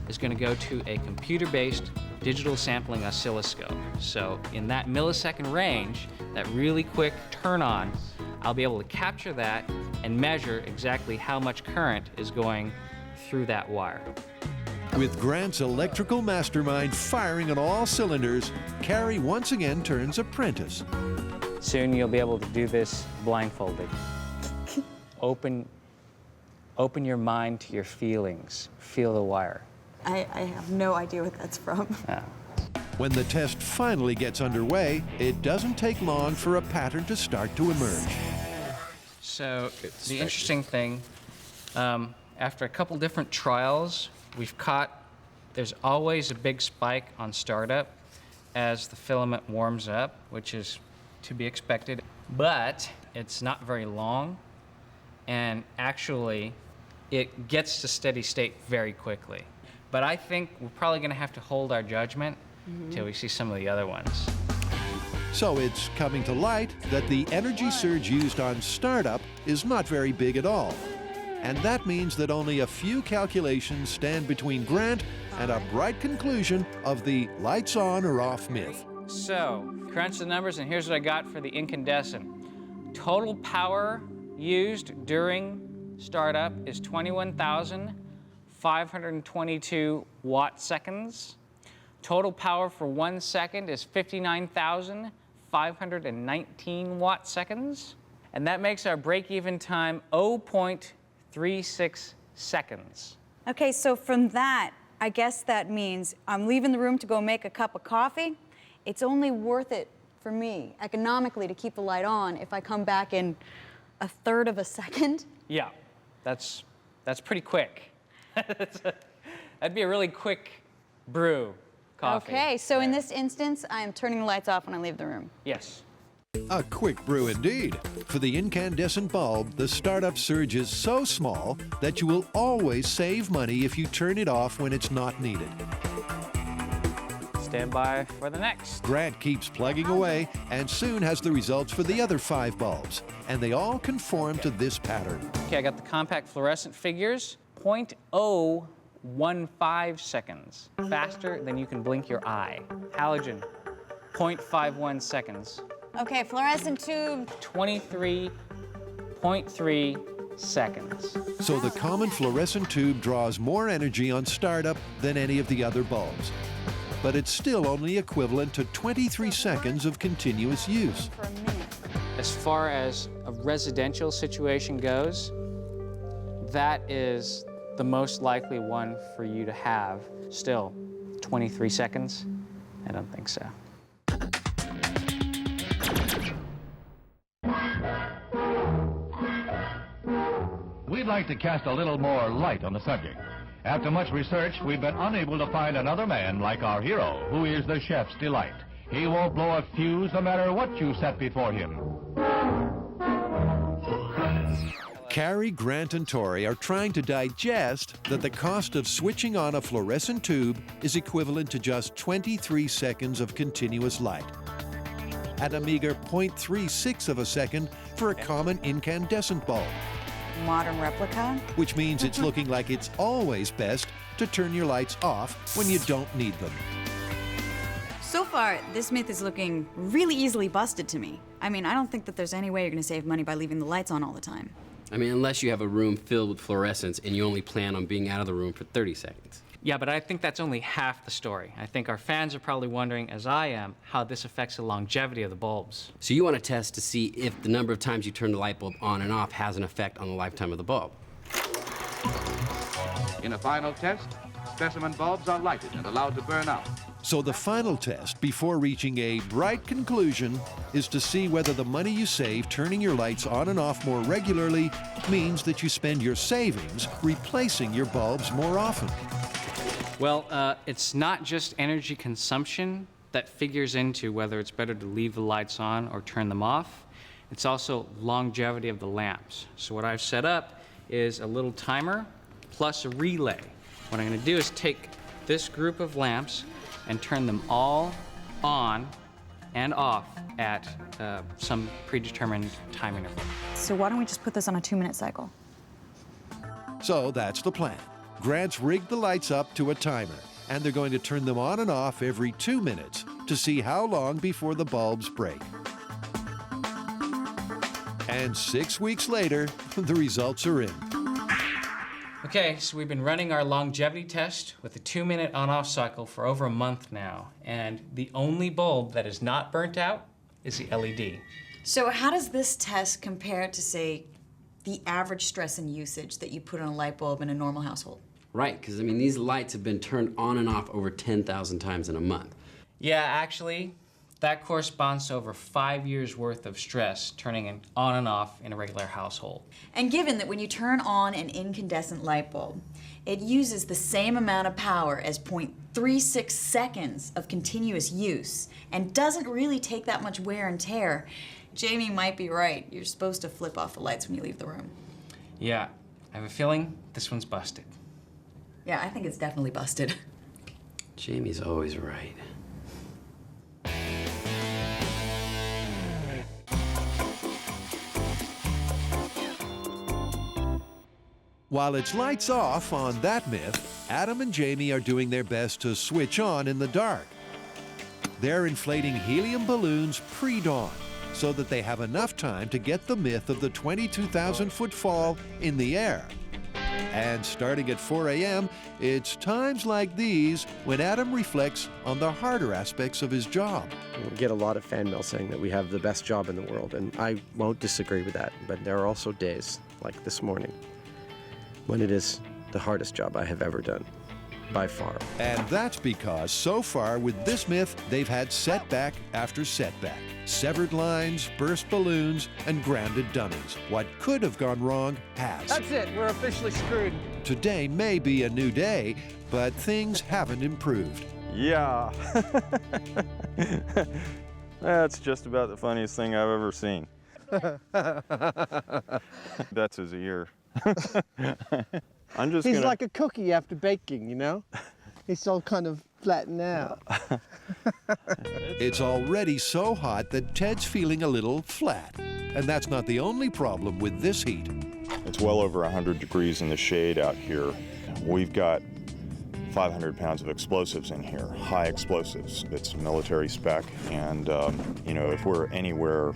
is going to go to a computer-based digital sampling oscilloscope. So in that millisecond range, that really quick turn on, I'll be able to capture that and measure exactly how much current is going through that wire. With Grant's electrical mastermind firing on all cylinders, Carrie once again turns apprentice. Soon you'll be able to do this blindfolded. Open your mind to your feelings. Feel the wire. I have no idea what that's from. Yeah. When the test finally gets underway, it doesn't take long for a pattern to start to emerge. So the interesting thing, after a couple different trials, we've caught there's always a big spike on startup as the filament warms up, which is to be expected, but it's not very long, and actually it gets to steady state very quickly. But I think we're probably going to have to hold our judgment till we see some of the other ones. So it's coming to light that the energy surge used on startup is not very big at all. And that means that only a few calculations stand between Grant and a bright conclusion of the lights on or off myth. So, crunch the numbers, and here's what I got for the incandescent. Total power used during startup is 21,522 watt seconds. Total power for 1 second is 59,519 watt seconds. And that makes our break-even time 0.36 seconds. Okay, so from that, I guess that means I'm leaving the room to go make a cup of coffee. It's only worth it for me, economically, to keep the light on if I come back in 1/3 of a second. Yeah, that's pretty quick. That'd be a really quick brew coffee. Okay, so in this instance, I am turning the lights off when I leave the room. Yes. A quick brew indeed. For the incandescent bulb, the startup surge is so small that you will always save money if you turn it off when it's not needed. Stand by for the next. Grant keeps plugging away and soon has the results for the other 5 bulbs, and they all conform to this pattern. Okay, I got the compact fluorescent figures. 0.015 seconds. Faster than you can blink your eye. Halogen, 0.51 seconds. Okay, fluorescent tube. 23.3 seconds. So the common fluorescent tube draws more energy on startup than any of the other bulbs. But it's still only equivalent to 23 seconds of continuous use. As far as a residential situation goes, that is the most likely one for you to have. Still, 23 seconds? I don't think so. we'd like to cast a little more light on the subject. After much research, we've been unable to find another man like our hero, who is the chef's delight. He won't blow a fuse no matter what you set before him. Carrie, Grant, and Tori are trying to digest that the cost of switching on a fluorescent tube is equivalent to just 23 seconds of continuous light, at a meager 0.36 of a second for a common incandescent bulb. Modern replica? Which means it's looking like it's always best to turn your lights off when you don't need them. So far, this myth is looking really easily busted to me. I mean, I don't think that there's any way you're gonna save money by leaving the lights on all the time. I mean, unless you have a room filled with fluorescents and you only plan on being out of the room for 30 seconds. Yeah, but I think that's only half the story. I think our fans are probably wondering, as I am, how this affects the longevity of the bulbs. So you want to test to see if the number of times you turn the light bulb on and off has an effect on the lifetime of the bulb. In a final test, specimen bulbs are lighted and allowed to burn out. So the final test, before reaching a bright conclusion, is to see whether the money you save turning your lights on and off more regularly means that you spend your savings replacing your bulbs more often. Well, it's not just energy consumption that figures into whether it's better to leave the lights on or turn them off. It's also longevity of the lamps. So what I've set up is a little timer plus a relay. What I'm going to do is take this group of lamps and turn them all on and off at some predetermined time interval. So why don't we just put this on a 2-minute cycle? So that's the plan. Grant's rigged the lights up to a timer, and they're going to turn them on and off every 2 minutes to see how long before the bulbs break. And 6 weeks later, the results are in. Okay, so we've been running our longevity test with a 2-minute on-off cycle for over a month now, and the only bulb that is not burnt out is the LED. So how does this test compare to, say, the average stress and usage that you put on a light bulb in a normal household? Right, because I mean, these lights have been turned on and off over 10,000 times in a month. Yeah, actually, that corresponds to over 5 years worth of stress turning it on and off in a regular household. And given that when you turn on an incandescent light bulb, it uses the same amount of power as 0.36 seconds of continuous use and doesn't really take that much wear and tear, Jamie might be right. You're supposed to flip off the lights when you leave the room. Yeah, I have a feeling this one's busted. Yeah, I think it's definitely busted. Jamie's always right. While it's lights off on that myth, Adam and Jamie are doing their best to switch on in the dark. They're inflating helium balloons pre-dawn so that they have enough time to get the myth of the 22,000-foot fall in the air. And starting at 4 a.m., it's times like these when Adam reflects on the harder aspects of his job. We get a lot of fan mail saying that we have the best job in the world, and I won't disagree with that. But there are also days, like this morning, when it is the hardest job I have ever done, by far. And that's because so far with this myth, they've had setback after setback. Severed lines, burst balloons, and grounded dummies. What could have gone wrong has. That's it. We're officially screwed. Today may be a new day, but things haven't improved. Yeah. That's just about the funniest thing I've ever seen. That's his ear. I'm just He's gonna... like a cookie after baking, you know? It's all kind of flattened out. It's already so hot that Ted's feeling a little flat. And that's not the only problem with this heat. It's well over 100 degrees in the shade out here. We've got 500 pounds of explosives in here, high explosives. It's military spec, and you know, if we're anywhere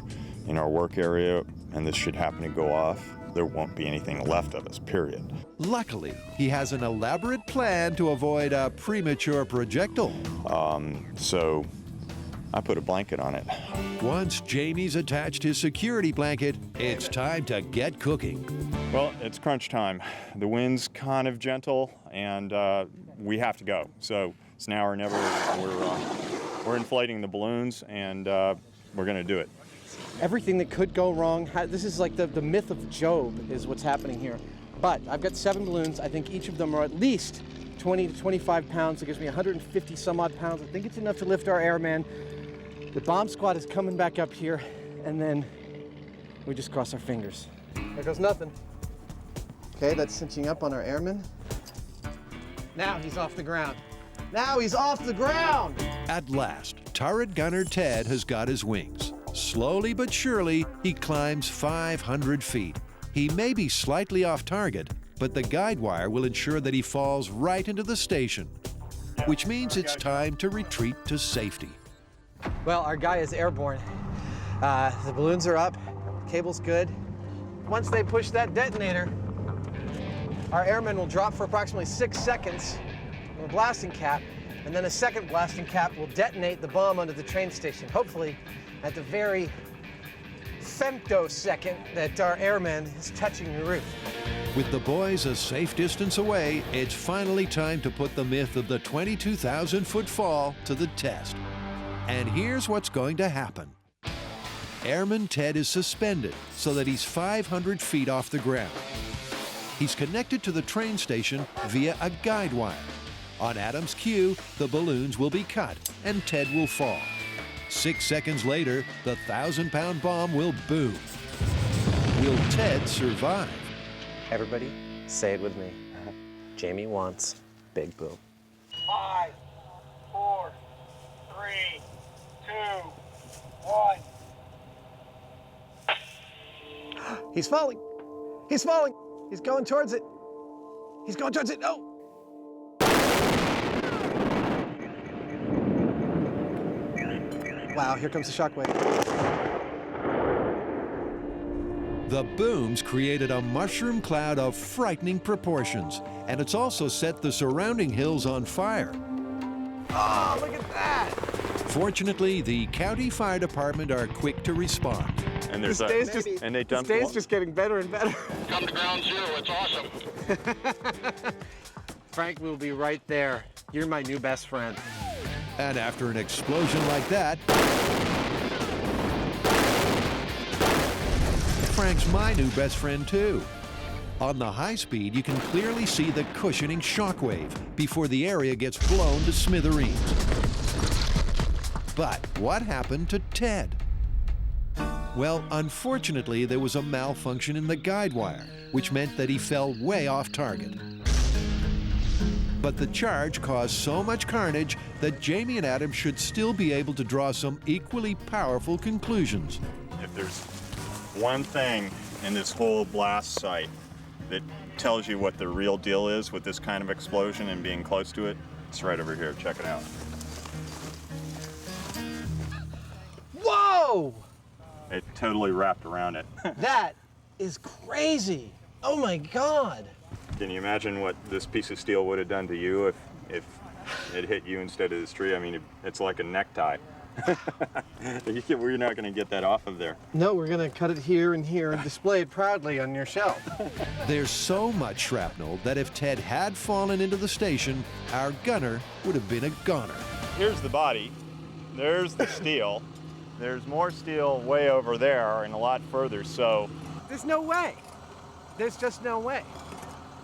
in our work area and this should happen to go off, there won't be anything left of us, period. Luckily, he has an elaborate plan to avoid a premature projectile. So I put a blanket on it. Once Jamie's attached his security blanket, it's time to get cooking. Well, it's crunch time. The wind's kind of gentle, and we have to go. So it's now or never. We're inflating the balloons, and we're going to do it. Everything that could go wrong, this is like the myth of Job is what's happening here. But I've got 7 balloons. I think each of them are at least 20 to 25 pounds. It gives me 150 some odd pounds. I think it's enough to lift our airman. The bomb squad is coming back up here, and then we just cross our fingers. There goes nothing. Okay, that's cinching up on our airman. Now he's off the ground. Now he's off the ground! At last, turret gunner Ted has got his wings. Slowly but surely, he climbs 500 feet. He may be slightly off target, but the guide wire will ensure that he falls right into the station, which means it's time to retreat to safety. Well, our guy is airborne. The balloons are up, cable's good. Once they push that detonator, our airman will drop for approximately 6 seconds with a blasting cap, and then a second blasting cap will detonate the bomb under the train station, hopefully at the very femtosecond that our airman is touching the roof. With the boys a safe distance away, it's finally time to put the myth of the 22,000-foot fall to the test. And here's what's going to happen. Airman Ted is suspended so that he's 500 feet off the ground. He's connected to the train station via a guide wire. On Adam's cue, the balloons will be cut and Ted will fall. 6 seconds later, the 1,000-pound bomb will boom. Will Ted survive? Everybody, say it with me. Jamie wants big boom. 5, 4, 3, 2, 1. He's falling. He's falling. He's going towards it. He's going towards it. No. Wow, here comes the shockwave. The booms created a mushroom cloud of frightening proportions, and it's also set the surrounding hills on fire. Oh, look at that! Fortunately, the county fire department are quick to respond. And there's This day's just getting better and better. Come to ground zero, it's awesome. Frank will be right there. You're my new best friend. And after an explosion like that, Frank's my new best friend too. On the high speed, you can clearly see the cushioning shockwave before the area gets blown to smithereens. But what happened to Ted? Well, unfortunately, there was a malfunction in the guide wire, which meant that he fell way off target. But the charge caused so much carnage that Jamie and Adam should still be able to draw some equally powerful conclusions. If there's one thing in this whole blast site that tells you what the real deal is with this kind of explosion and being close to it, it's right over here. Check it out. Whoa! It totally wrapped around it. That is crazy. Oh my God. Can you imagine what this piece of steel would have done to you if it hit you instead of this tree? I mean, it's like a necktie. We're not going to get that off of there. No, we're going to cut it here and display it proudly on your shelf. There's so much shrapnel that if Ted had fallen into the station, our gunner would have been a goner. Here's the body. There's the steel. There's more steel way over there and a lot further, so... There's no way. There's just no way.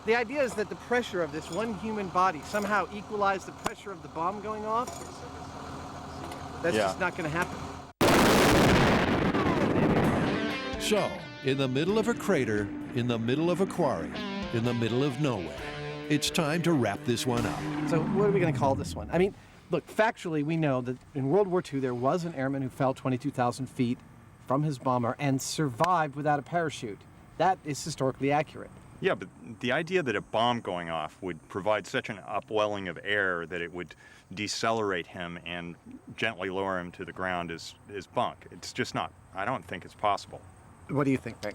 The idea is that the pressure of this one human body somehow equalized the pressure of the bomb going off. That's just not going to happen. So, in the middle of a crater, in the middle of a quarry, in the middle of nowhere, it's time to wrap this one up. So what are we going to call this one? I mean, look, factually, we know that in World War II, there was an airman who fell 22,000 feet from his bomber and survived without a parachute. That is historically accurate. Yeah, but the idea that a bomb going off would provide such an upwelling of air that it would decelerate him and gently lower him to the ground is bunk. It's just not, I don't think it's possible. What do you think, Peg?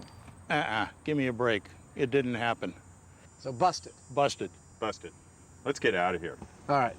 Give me a break. It didn't happen. So busted. Busted. Busted. Let's get out of here. All right.